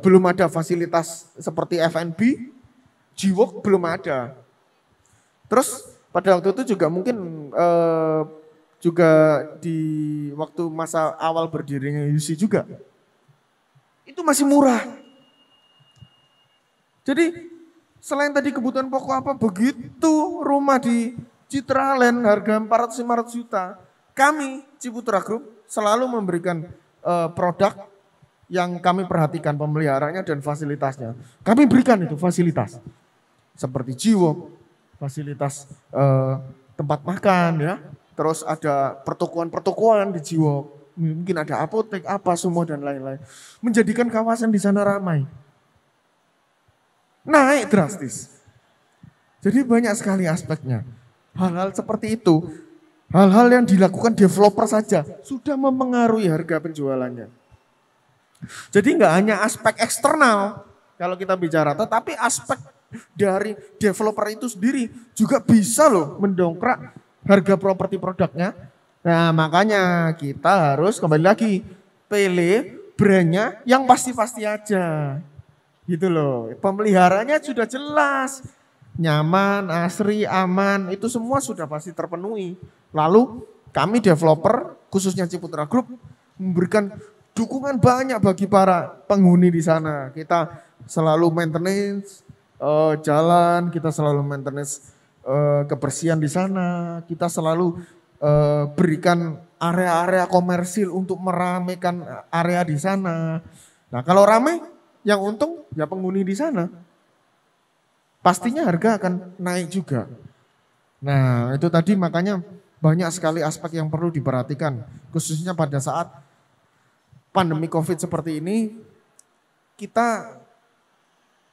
belum ada fasilitas seperti F&B, Jiwok belum ada. Terus pada waktu itu juga mungkin juga di waktu masa awal berdirinya UC juga, itu masih murah. Jadi selain tadi kebutuhan pokok apa, begitu rumah di Citraland harga 400-500 juta, kami Ciputra Group selalu memberikan produk yang kami perhatikan pemeliharanya dan fasilitasnya. Kami berikan itu fasilitas. Seperti Jiwok, fasilitas tempat makan ya. Terus ada pertokoan-pertokoan di Jiwok. Mungkin ada apotek, apa semua dan lain-lain. Menjadikan kawasan di sana ramai. Naik drastis. Jadi banyak sekali aspeknya. Hal-hal seperti itu, hal-hal yang dilakukan developer saja sudah mempengaruhi harga penjualannya. Jadi nggak hanya aspek eksternal kalau kita bicara, tetapi aspek dari developer itu sendiri juga bisa loh mendongkrak harga properti produknya. Nah makanya kita harus kembali lagi pilih brandnya yang pasti-pasti aja. Gitu loh, pemeliharanya sudah jelas, nyaman, asri, aman, itu semua sudah pasti terpenuhi. Lalu kami developer, khususnya Ciputra Group, memberikan dukungan banyak bagi para penghuni di sana. Kita selalu maintenance jalan, kita selalu maintenance kebersihan di sana, kita selalu berikan area-area komersil untuk meramaikan area di sana. Nah kalau ramai, yang untung ya penghuni di sana. Pastinya harga akan naik juga. Nah itu tadi makanya banyak sekali aspek yang perlu diperhatikan. Khususnya pada saat pandemi COVID seperti ini, kita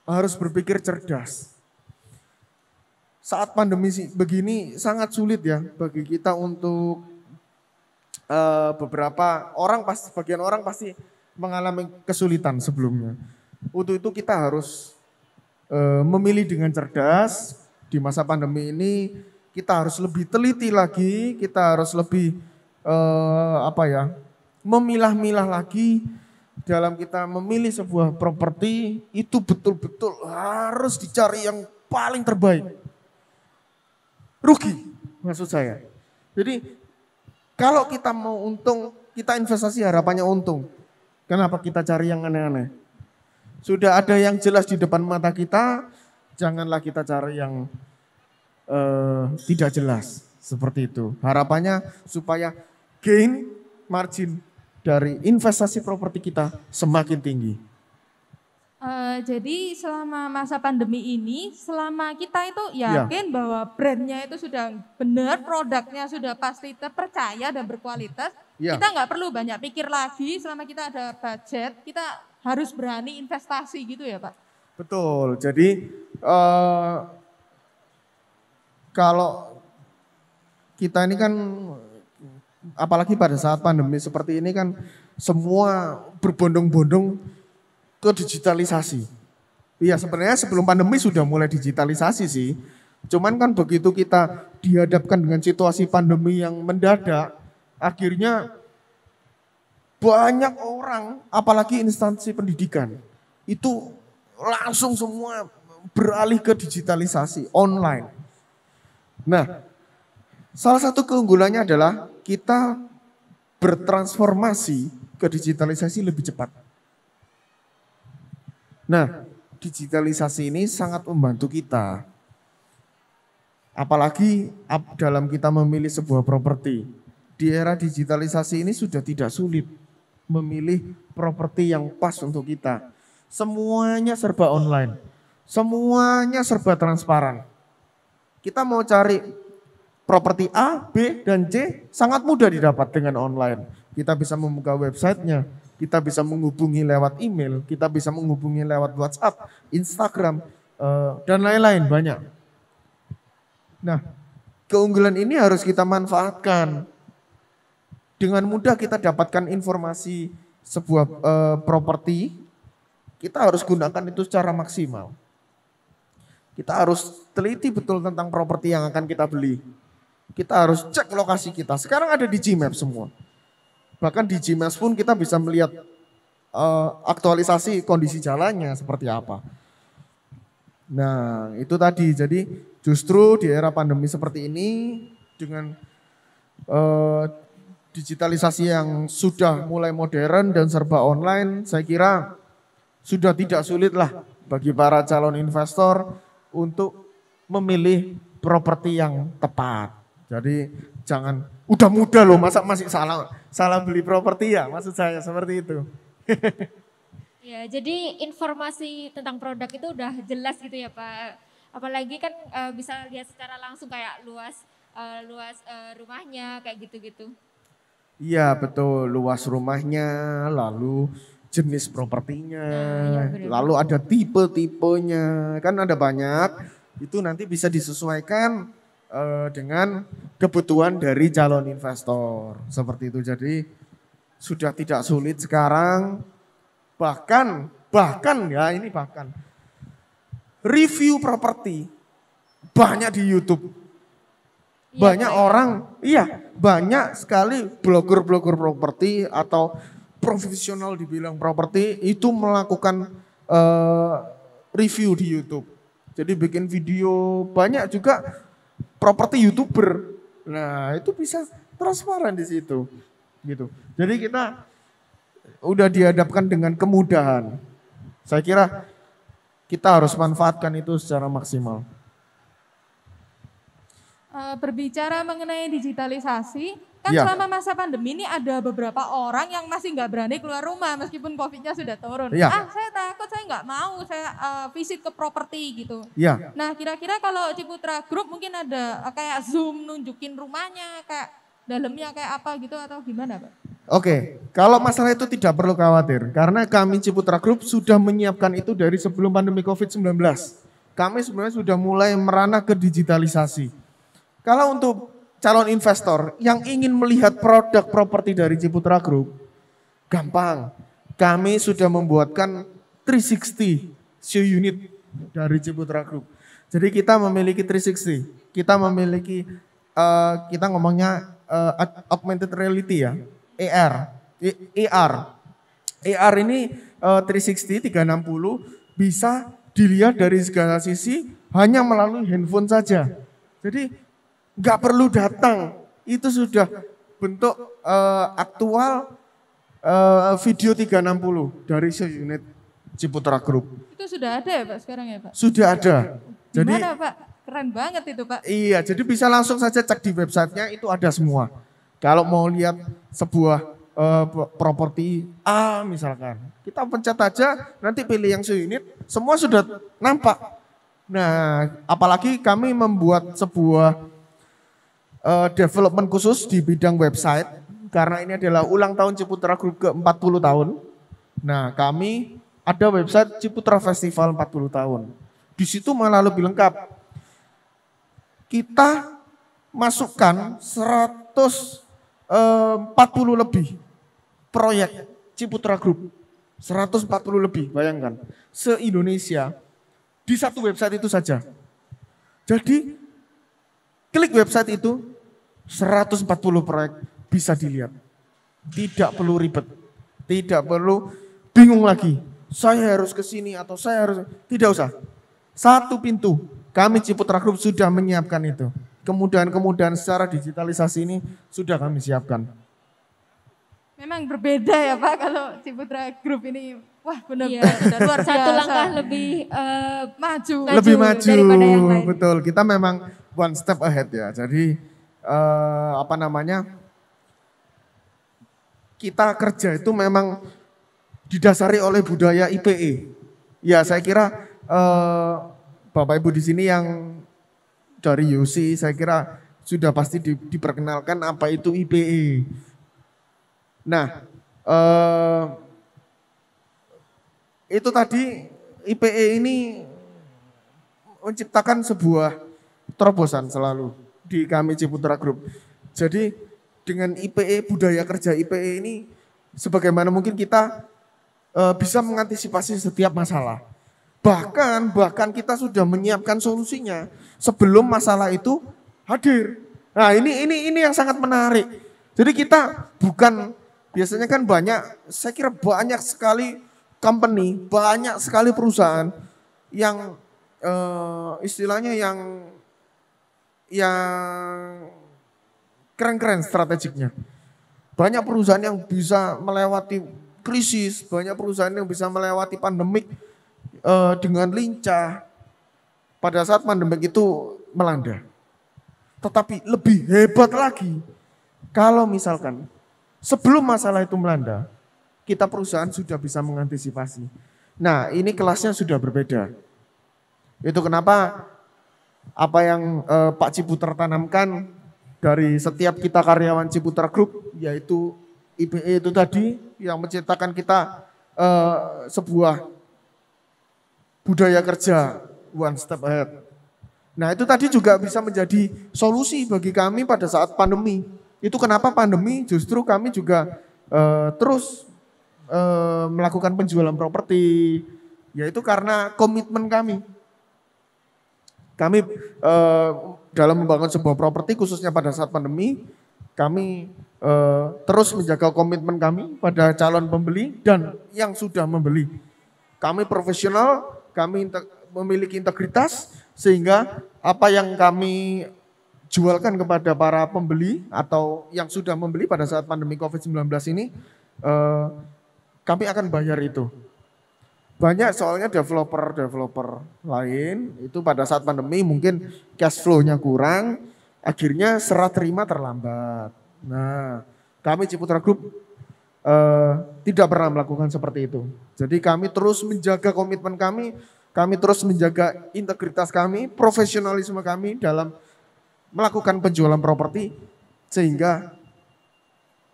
harus berpikir cerdas. Saat pandemi begini sangat sulit ya bagi kita untuk beberapa orang, sebagian orang pasti mengalami kesulitan sebelumnya. Untuk itu kita harus memilih dengan cerdas. Di masa pandemi ini kita harus lebih teliti lagi, kita harus lebih memilah-milah lagi dalam kita memilih sebuah properti. Itu betul-betul harus dicari yang paling terbaik. Rugi maksud saya. Jadi kalau kita mau untung, kita investasi harapannya untung. Kenapa kita cari yang aneh-aneh? Sudah ada yang jelas di depan mata kita, janganlah kita cari yang tidak jelas. Seperti itu. Harapannya supaya gain margin dari investasi properti kita semakin tinggi. Jadi selama masa pandemi ini, selama kita itu yakin bahwa brandnya itu sudah benar, produknya sudah pasti terpercaya dan berkualitas, kita nggak perlu banyak pikir lagi. Selama kita ada budget, kita harus berani investasi gitu ya Pak? Betul, jadi kalau kita ini kan, apalagi pada saat pandemi seperti ini kan, semua berbondong-bondong ke digitalisasi. Iya sebenarnya sebelum pandemi sudah mulai digitalisasi sih. Cuman kan begitu kita dihadapkan dengan situasi pandemi yang mendadak, akhirnya banyak orang, apalagi instansi pendidikan, itu langsung semua beralih ke digitalisasi online. Nah, salah satu keunggulannya adalah kita bertransformasi ke digitalisasi lebih cepat. Nah, digitalisasi ini sangat membantu kita. Apalagi dalam kita memilih sebuah properti. Di era digitalisasi ini sudah tidak sulit memilih properti yang pas untuk kita. Semuanya serba online. Semuanya serba transparan. Kita mau cari properti A, B, dan C sangat mudah didapat dengan online. Kita bisa membuka websitenya, kita bisa menghubungi lewat email, kita bisa menghubungi lewat WhatsApp, Instagram, dan lain-lain banyak. Nah, keunggulan ini harus kita manfaatkan. Dengan mudah kita dapatkan informasi sebuah properti, kita harus gunakan itu secara maksimal. Kita harus teliti betul tentang properti yang akan kita beli. Kita harus cek lokasi kita. Sekarang ada di Gmaps semua. Bahkan di Gmaps pun kita bisa melihat aktualisasi kondisi jalannya seperti apa. Nah itu tadi, jadi justru di era pandemi seperti ini dengan digitalisasi yang sudah mulai modern dan serba online, saya kira sudah tidak sulit lah bagi para calon investor untuk memilih properti yang tepat. Jadi jangan, udah muda loh masa masih salah beli properti ya, maksud saya seperti itu. Ya, jadi informasi tentang produk itu udah jelas gitu ya Pak. Apalagi kan bisa lihat secara langsung kayak luas rumahnya kayak gitu-gitu. Iya betul, luas rumahnya, lalu jenis propertinya, lalu ada tipe-tipenya, kan ada banyak. Itu nanti bisa disesuaikan dengan kebutuhan dari calon investor. Seperti itu, jadi sudah tidak sulit sekarang. Bahkan review properti banyak di YouTube. Banyak orang, banyak sekali blogger-blogger properti atau profesional dibilang properti itu melakukan review di YouTube. Jadi bikin video, banyak juga properti YouTuber. Nah, itu bisa transparan di situ. Gitu. Jadi kita udah dihadapkan dengan kemudahan. Saya kira kita harus manfaatkan itu secara maksimal. Berbicara mengenai digitalisasi, kan selama masa pandemi ini ada beberapa orang yang masih nggak berani keluar rumah meskipun COVID-nya sudah turun. Saya takut, saya nggak mau, saya visit ke properti gitu. Nah kira-kira kalau Ciputra Group mungkin ada kayak Zoom nunjukin rumahnya, kayak dalamnya kayak apa gitu atau gimana Pak? Oke, kalau masalah itu tidak perlu khawatir karena kami Ciputra Group sudah menyiapkan itu dari sebelum pandemi COVID-19. Kami sebenarnya sudah mulai merana ke digitalisasi. Kalau untuk calon investor yang ingin melihat produk properti dari Ciputra Group, gampang. Kami sudah membuatkan 360 show unit dari Ciputra Group. Jadi kita memiliki 360, kita memiliki, kita ngomongnya augmented reality ya, AR. AR ini 360, 360 bisa dilihat dari segala sisi hanya melalui handphone saja. Jadi nggak perlu datang, itu sudah bentuk aktual video 360 dari unit Ciputra Group. Itu sudah ada ya Pak sekarang ya Pak? Sudah ada. Jadi, gimana Pak? Keren banget itu Pak. Iya, jadi bisa langsung saja cek di websitenya itu ada semua. Kalau mau lihat sebuah properti A misalkan. Kita pencet aja, nanti pilih yang seunit, semua sudah nampak. Nah, apalagi kami membuat sebuah development khusus di bidang website, karena ini adalah ulang tahun Ciputra Group ke-40 tahun. Nah, kami ada website Ciputra Festival 40 tahun. Di situ malah lebih lengkap. Kita masukkan 140 lebih proyek Ciputra Group. 140 lebih, bayangkan. Se-Indonesia di satu website itu saja. Jadi klik website itu 140 proyek bisa dilihat. Tidak perlu ribet. Tidak perlu bingung lagi. Saya harus ke sini atau saya harus, tidak usah. Satu pintu. Kami Ciputra Group sudah menyiapkan itu. Kemudahan-kemudahan secara digitalisasi ini sudah kami siapkan. Memang berbeda ya Pak kalau Ciputra Group ini. Wah Iya, benar-benar luar biasa. satu langkah lebih maju. Lebih maju, daripada yang lain. betul. Kita memang one step ahead ya. Jadi kita kerja itu memang didasari oleh budaya IPE. Ya saya kira Bapak Ibu di sini yang dari UC saya kira sudah pasti diperkenalkan apa itu IPE. Nah, itu tadi IPE ini menciptakan sebuah terobosan selalu di kami Ciputra Group. Jadi dengan IPE, budaya kerja IPE ini sebagaimana mungkin kita bisa mengantisipasi setiap masalah. Bahkan kita sudah menyiapkan solusinya sebelum masalah itu hadir. Nah, ini yang sangat menarik. Jadi kita bukan, biasanya kan saya kira banyak sekali company, banyak sekali perusahaan yang istilahnya yang keren-keren strategiknya. Banyak perusahaan yang bisa melewati krisis, banyak perusahaan yang bisa melewati pandemik dengan lincah pada saat pandemik itu melanda. Tetapi lebih hebat lagi kalau misalkan sebelum masalah itu melanda, kita perusahaan sudah bisa mengantisipasi. Nah, ini kelasnya sudah berbeda. Itu kenapa apa yang Pak Ciputra tanamkan dari setiap kita karyawan Ciputra Group, yaitu IPE itu tadi yang menciptakan kita sebuah budaya kerja one step ahead. Nah, itu tadi juga bisa menjadi solusi bagi kami pada saat pandemi. Itu kenapa pandemi justru kami juga terus melakukan penjualan properti, yaitu karena komitmen kami. Kami dalam membangun sebuah properti khususnya pada saat pandemi, kami terus menjaga komitmen kami pada calon pembeli dan yang sudah membeli. Kami profesional, kami memiliki integritas sehingga apa yang kami jualkan kepada para pembeli atau yang sudah membeli pada saat pandemi COVID-19 ini, kami akan bayar itu. Banyak soalnya developer lain itu pada saat pandemi mungkin cash flow-nya kurang, akhirnya serah terima terlambat. Nah, kami Ciputra Group tidak pernah melakukan seperti itu. Jadi kami terus menjaga komitmen kami terus menjaga integritas kami, profesionalisme kami dalam melakukan penjualan properti sehingga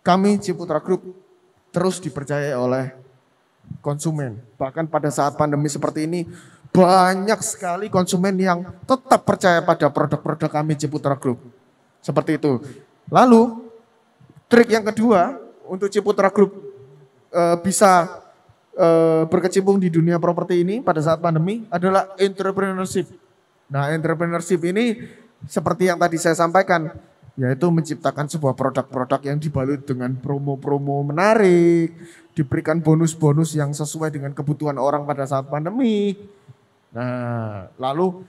kami Ciputra Group terus dipercaya oleh konsumen. Bahkan pada saat pandemi seperti ini banyak sekali konsumen yang tetap percaya pada produk-produk kami Ciputra Group. Seperti itu. Lalu trik yang kedua untuk Ciputra Group bisa berkecimpung di dunia properti ini pada saat pandemi adalah entrepreneurship. Nah, entrepreneurship ini seperti yang tadi saya sampaikan, yaitu menciptakan sebuah produk-produk yang dibalut dengan promo-promo menarik, diberikan bonus-bonus yang sesuai dengan kebutuhan orang pada saat pandemi. Nah, lalu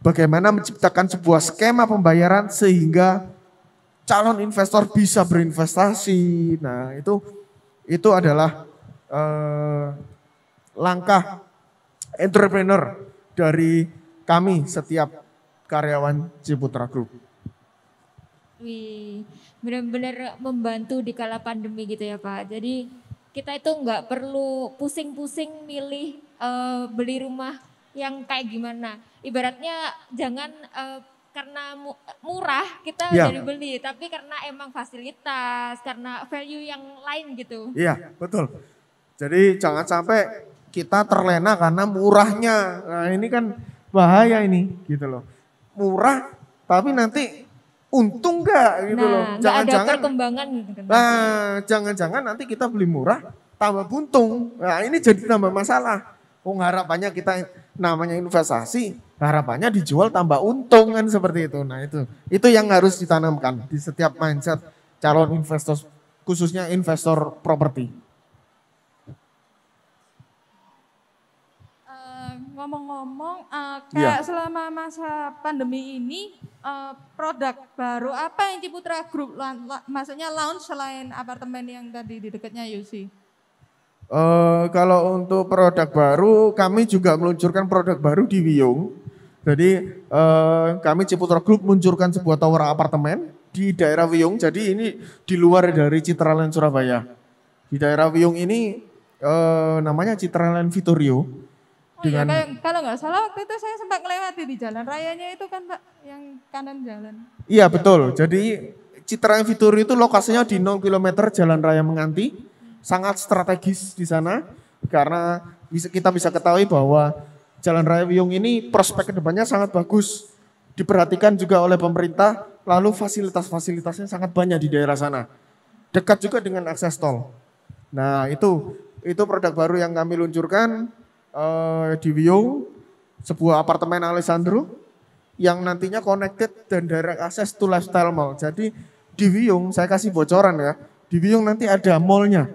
bagaimana menciptakan sebuah skema pembayaran sehingga calon investor bisa berinvestasi. Nah, itu adalah langkah entrepreneur dari kami setiap karyawan Ciputra Group. Wih, benar-benar membantu di kala pandemi gitu ya Pak. Jadi kita itu nggak perlu pusing-pusing milih beli rumah yang kayak gimana. Ibaratnya jangan karena murah kita Ya, dari beli, tapi karena emang fasilitas, karena value yang lain gitu. iya betul. Jadi jangan sampai kita terlena karena murahnya. Nah ini kan bahaya ini gitu loh. Murah tapi nanti untung nggak gitu loh. Nah, nggak ada Jangan-jangan, perkembangan gitu kan. jangan-jangan nanti kita beli murah tambah buntung. Nah ini jadi tambah masalah. Oh harapannya kita namanya investasi, harapannya dijual tambah untung kan seperti itu. Nah itu yang harus ditanamkan di setiap mindset calon investor, khususnya investor properti. Ngomong-ngomong, Iya. kayak selama masa pandemi ini, produk baru apa yang Ciputra Group maksudnya launch selain apartemen yang tadi di dekatnya Yusi? Kalau untuk produk baru, kami juga meluncurkan produk baru di Wiyung. Jadi kami Ciputra Group meluncurkan sebuah tower apartemen di daerah Wiyung. Jadi ini di luar dari Citraland Surabaya. Di daerah Wiyung ini namanya Citraland Vitorio. Oh iya, Dengan kalau nggak salah waktu itu saya sempat melewati di jalan rayanya itu kan Pak, yang kanan jalan. Iya betul. Jadi Citraland Vitorio itu lokasinya di 0 km Jalan Raya Menganti. Sangat strategis di sana karena kita bisa ketahui bahwa Jalan Raya Wiyung ini prospek kedepannya sangat bagus. Diperhatikan juga oleh pemerintah, lalu fasilitas-fasilitasnya sangat banyak di daerah sana. Dekat juga dengan akses tol. Nah itu produk baru yang kami luncurkan di Wiyung, sebuah apartemen Alessandro yang nantinya connected dan direct access to lifestyle mall. Jadi di Wiyung, saya kasih bocoran ya, di Wiyung nanti ada mallnya.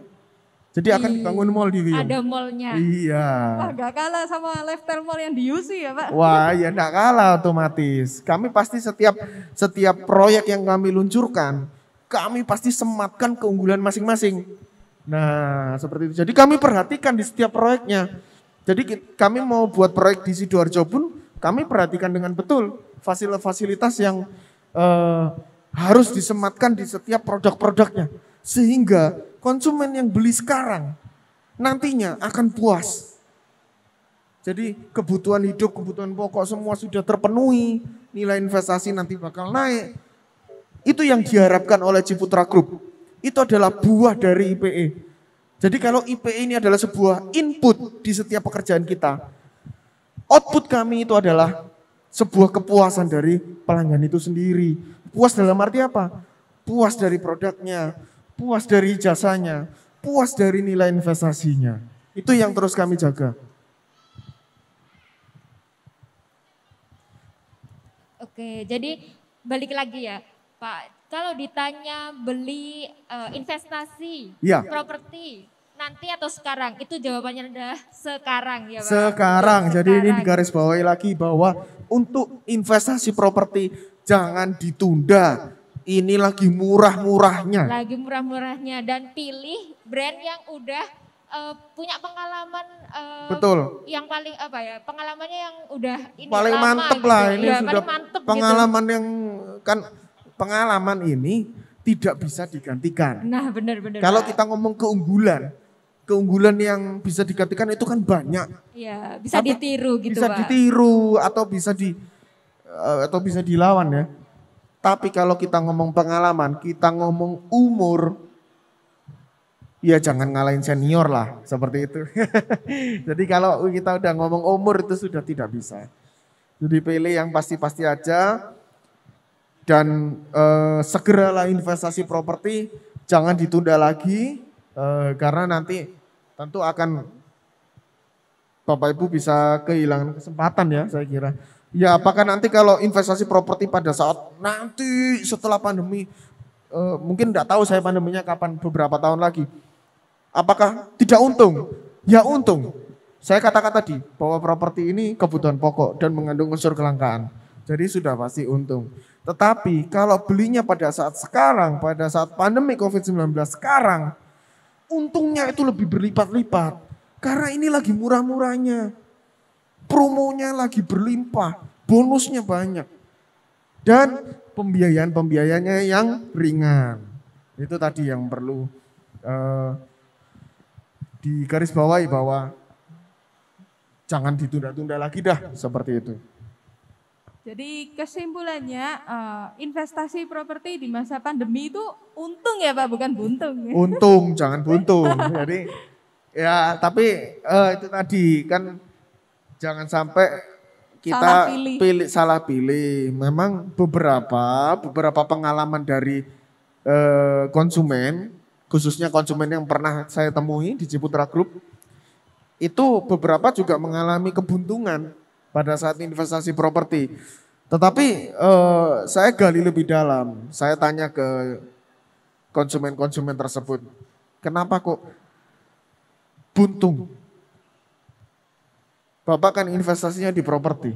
Jadi akan dibangun mall di Wiyung. Ada mallnya. Iya. Wah nggak kalah sama lifestyle mall yang di Yusi ya Pak. Wah ya enggak kalah otomatis. Kami pasti setiap proyek yang kami luncurkan, kami pasti sematkan keunggulan masing-masing. Nah seperti itu. Jadi kami perhatikan di setiap proyeknya. Jadi kami mau buat proyek di Sidoarjo pun kami perhatikan dengan betul fasilitas yang harus disematkan di setiap produk-produknya. Sehingga konsumen yang beli sekarang nantinya akan puas. Jadi kebutuhan hidup, kebutuhan pokok semua sudah terpenuhi, nilai investasi nanti bakal naik. Itu yang diharapkan oleh Ciputra Group. Itu adalah buah dari IPE. Jadi kalau IPE ini adalah sebuah input di setiap pekerjaan kita, output kami itu adalah sebuah kepuasan dari pelanggan itu sendiri. Puas dalam arti apa? Puas dari produknya, puas dari jasanya, puas dari nilai investasinya. Itu yang terus kami jaga. Oke, jadi balik lagi ya Pak, kalau ditanya beli investasi, Iya. properti, nanti atau sekarang, itu jawabannya adalah sekarang ya Pak. Sekarang, jadi ini Sekarang. digarisbawahi lagi bahwa untuk investasi properti jangan ditunda. Ini lagi murah-murahnya. Lagi murah-murahnya dan pilih brand yang udah punya pengalaman Betul. yang paling apa ya, pengalamannya yang udah ini Paling lama mantep gitu. lah ini Ya, sudah paling mantep pengalaman yang kan pengalaman ini tidak bisa digantikan. gitu. Nah benar-benar. Kalau Pak. kita ngomong keunggulan yang bisa digantikan itu kan banyak. Ya, bisa Tapi ditiru gitu bisa Pak. ditiru atau bisa dilawan ya. Tapi kalau kita ngomong pengalaman, kita ngomong umur, ya jangan ngalahin senior lah, seperti itu. Jadi kalau kita udah ngomong umur itu sudah tidak bisa. Jadi pilih yang pasti-pasti aja dan segeralah investasi properti, jangan ditunda lagi karena nanti tentu akan Bapak Ibu bisa kehilangan kesempatan ya saya kira. Ya apakah nanti kalau investasi properti pada saat nanti setelah pandemi, mungkin enggak tahu saya pandeminya kapan, beberapa tahun lagi. Apakah tidak untung? Ya untung. Saya katakan tadi bahwa properti ini kebutuhan pokok dan mengandung unsur kelangkaan. Jadi sudah pasti untung. Tetapi kalau belinya pada saat sekarang, pada saat pandemi COVID-19 sekarang, untungnya itu lebih berlipat-lipat. Karena ini lagi murah-murahnya. Promonya lagi berlimpah, bonusnya banyak. dan pembiayaan-pembiayaannya yang ringan. Itu tadi yang perlu digarisbawahi bahwa jangan ditunda-tunda lagi dah seperti itu. Jadi kesimpulannya investasi properti di masa pandemi itu untung ya Pak, bukan buntung. Untung, jangan buntung. Jadi ya tapi itu tadi kan jangan sampai kita salah pilih. Memang beberapa pengalaman dari konsumen, khususnya konsumen yang pernah saya temui di Ciputra Group, itu beberapa juga mengalami kebuntungan pada saat investasi properti. Tetapi saya gali lebih dalam, saya tanya ke konsumen-konsumen tersebut, kenapa kok buntung? Bapak kan investasinya di properti.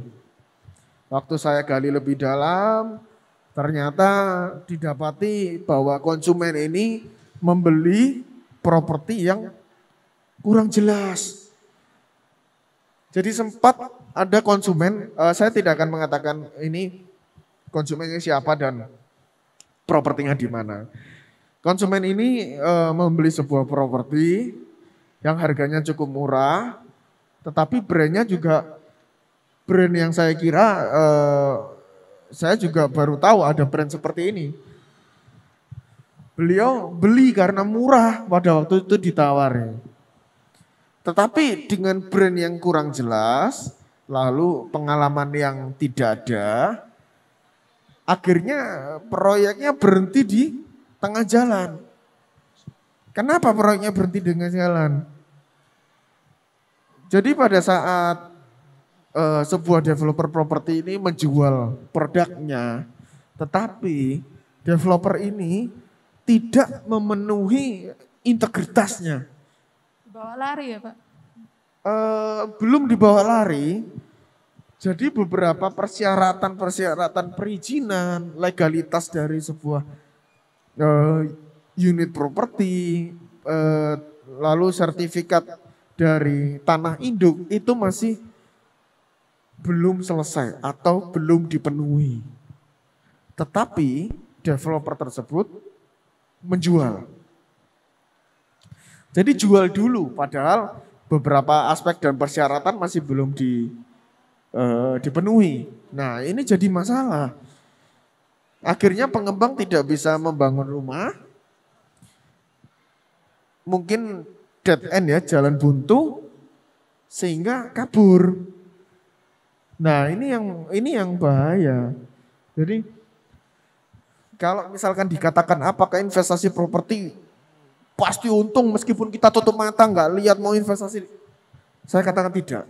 Waktu saya gali lebih dalam, ternyata didapati bahwa konsumen ini membeli properti yang kurang jelas. Jadi sempat ada konsumen, saya tidak akan mengatakan ini konsumennya siapa dan propertinya di mana. Konsumen ini membeli sebuah properti yang harganya cukup murah, tetapi brandnya juga brand yang saya kira, saya juga baru tahu ada brand seperti ini. Beliau beli karena murah pada waktu itu ditawari. Tetapi dengan brand yang kurang jelas, lalu pengalaman yang tidak ada, akhirnya proyeknya berhenti di tengah jalan. Kenapa proyeknya berhenti di tengah jalan? Jadi pada saat sebuah developer properti ini menjual produknya, tetapi developer ini tidak memenuhi integritasnya. Dibawa lari ya Pak? Belum dibawa lari, jadi beberapa persyaratan perizinan, legalitas dari sebuah unit properti, lalu sertifikat dari tanah induk itu masih belum selesai atau belum dipenuhi. Tetapi developer tersebut menjual. Jadi jual dulu padahal beberapa aspek dan persyaratan masih belum dipenuhi. Nah ini jadi masalah. Akhirnya pengembang tidak bisa membangun rumah. Mungkin dead end ya, jalan buntu sehingga kabur. Nah ini yang bahaya. Jadi kalau misalkan dikatakan apakah investasi properti pasti untung meskipun kita tutup mata nggak lihat mau investasi, saya katakan tidak.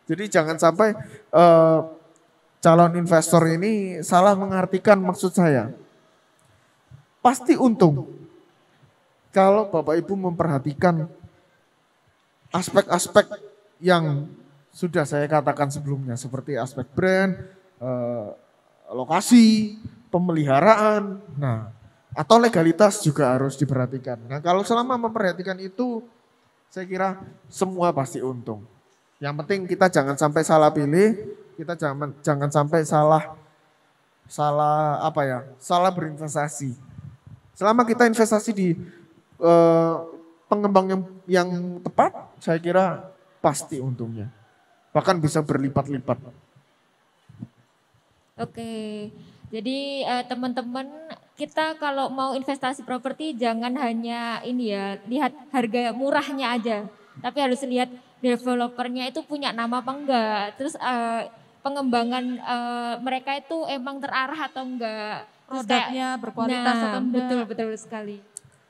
Jadi jangan sampai calon investor ini salah mengartikan maksud saya. Pasti untung kalau Bapak Ibu memperhatikan aspek-aspek yang sudah saya katakan sebelumnya, seperti aspek brand, lokasi, pemeliharaan, atau legalitas juga harus diperhatikan. Nah kalau selama memperhatikan itu, saya kira semua pasti untung. Yang penting kita jangan sampai salah pilih, kita jangan sampai salah berinvestasi. Selama kita investasi di pengembang yang tepat, saya kira pasti untungnya. Bahkan bisa berlipat-lipat. Oke, jadi teman-teman kita kalau mau investasi properti jangan hanya ini ya, lihat harga murahnya aja. Tapi harus lihat developernya itu punya nama apa enggak. Terus pengembangan mereka itu emang terarah atau enggak. Produknya berkualitas atau enggak. Betul sekali.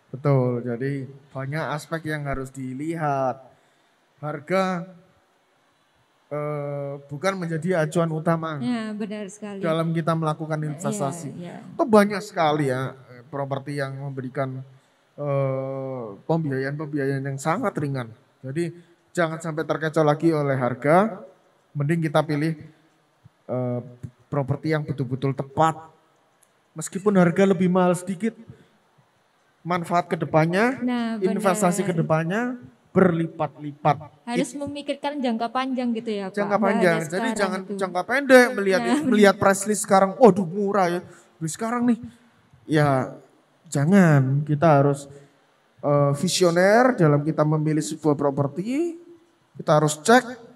Betul, jadi banyak aspek yang harus dilihat. Harga bukan menjadi acuan utama benar sekali. dalam kita melakukan investasi. Itu banyak sekali ya properti yang memberikan pembiayaan yang sangat ringan. Jadi jangan sampai terkecoh lagi oleh harga, mending kita pilih properti yang betul-betul tepat. Meskipun harga lebih mahal sedikit, manfaat kedepannya, investasi kedepannya berlipat-lipat. Harus memikirkan jangka panjang gitu ya Pak. Jangka nggak hanya panjang, jadi sekarang jangan itu. jangka pendek melihat price list sekarang, waduh murah ya, beli sekarang nih. Ya jangan, kita harus visioner dalam kita memilih sebuah properti. Kita harus cek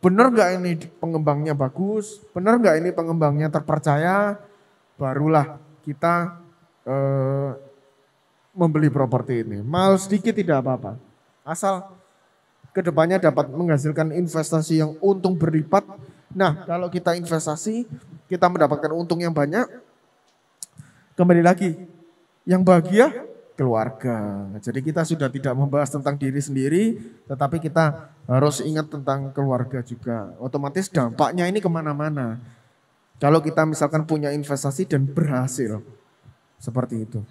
benar nggak ini pengembangnya bagus, benar nggak ini pengembangnya terpercaya, barulah kita membeli properti ini. Mahal sedikit tidak apa-apa, asal kedepannya dapat menghasilkan investasi yang untung berlipat. Nah kalau kita investasi, kita mendapatkan untung yang banyak, kembali lagi, yang bahagia keluarga. Jadi kita sudah tidak membahas tentang diri sendiri, tetapi kita harus ingat tentang keluarga juga. Otomatis dampaknya ini kemana-mana. Kalau kita misalkan punya investasi dan berhasil, seperti itu.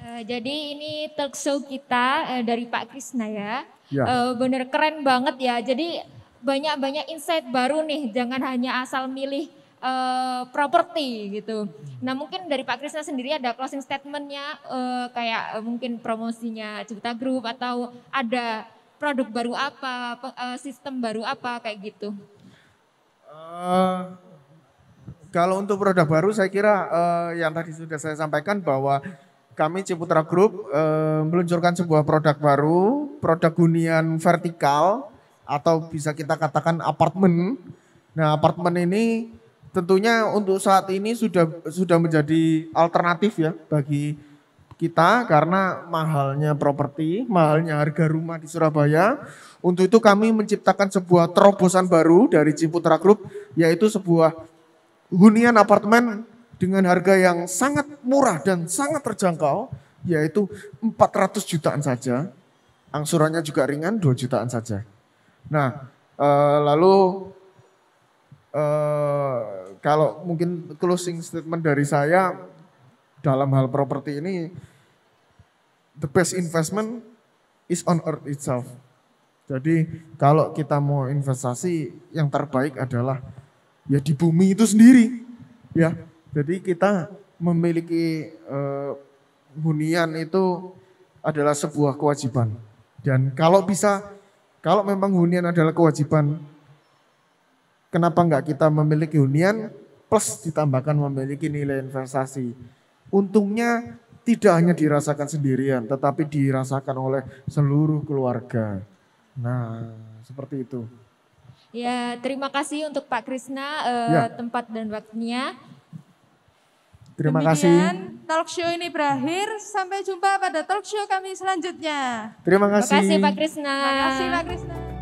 Jadi ini talk show kita dari Pak Krisna ya. Ya. Bener keren banget ya. Jadi banyak-banyak insight baru nih. Jangan hanya asal milih properti gitu. Nah mungkin dari Pak Krisna sendiri ada closing statementnya kayak mungkin promosinya Cipta Group atau ada produk baru apa, sistem baru apa kayak gitu. Kalau untuk produk baru saya kira yang tadi sudah saya sampaikan bahwa kami Ciputra Group meluncurkan sebuah produk baru, produk hunian vertikal atau bisa kita katakan apartemen. Nah apartemen ini tentunya untuk saat ini sudah menjadi alternatif ya bagi kita karena mahalnya properti, mahalnya harga rumah di Surabaya. Untuk itu kami menciptakan sebuah terobosan baru dari Ciputra Group, yaitu sebuah hunian apartemen dengan harga yang sangat murah dan sangat terjangkau, yaitu 400 jutaan saja. Angsurannya juga ringan, 2 jutaan saja. Nah, lalu kalau mungkin closing statement dari saya dalam hal properti ini, the best investment is on earth itself. Jadi kalau kita mau investasi, yang terbaik adalah ya di bumi itu sendiri. Ya, jadi kita memiliki hunian itu adalah sebuah kewajiban. Dan kalau bisa, kalau memang hunian adalah kewajiban, kenapa enggak kita memiliki hunian plus ditambahkan memiliki nilai investasi. Untungnya tidak hanya dirasakan sendirian, tetapi dirasakan oleh seluruh keluarga. Nah, seperti itu. Ya, terima kasih untuk Pak Krisna tempat dan waktunya. Terima Demikian, kasih. talk show ini berakhir. Sampai jumpa pada talk show kami selanjutnya. Terima kasih. Terima kasih Pak Krisna. Terima kasih Pak Krisna.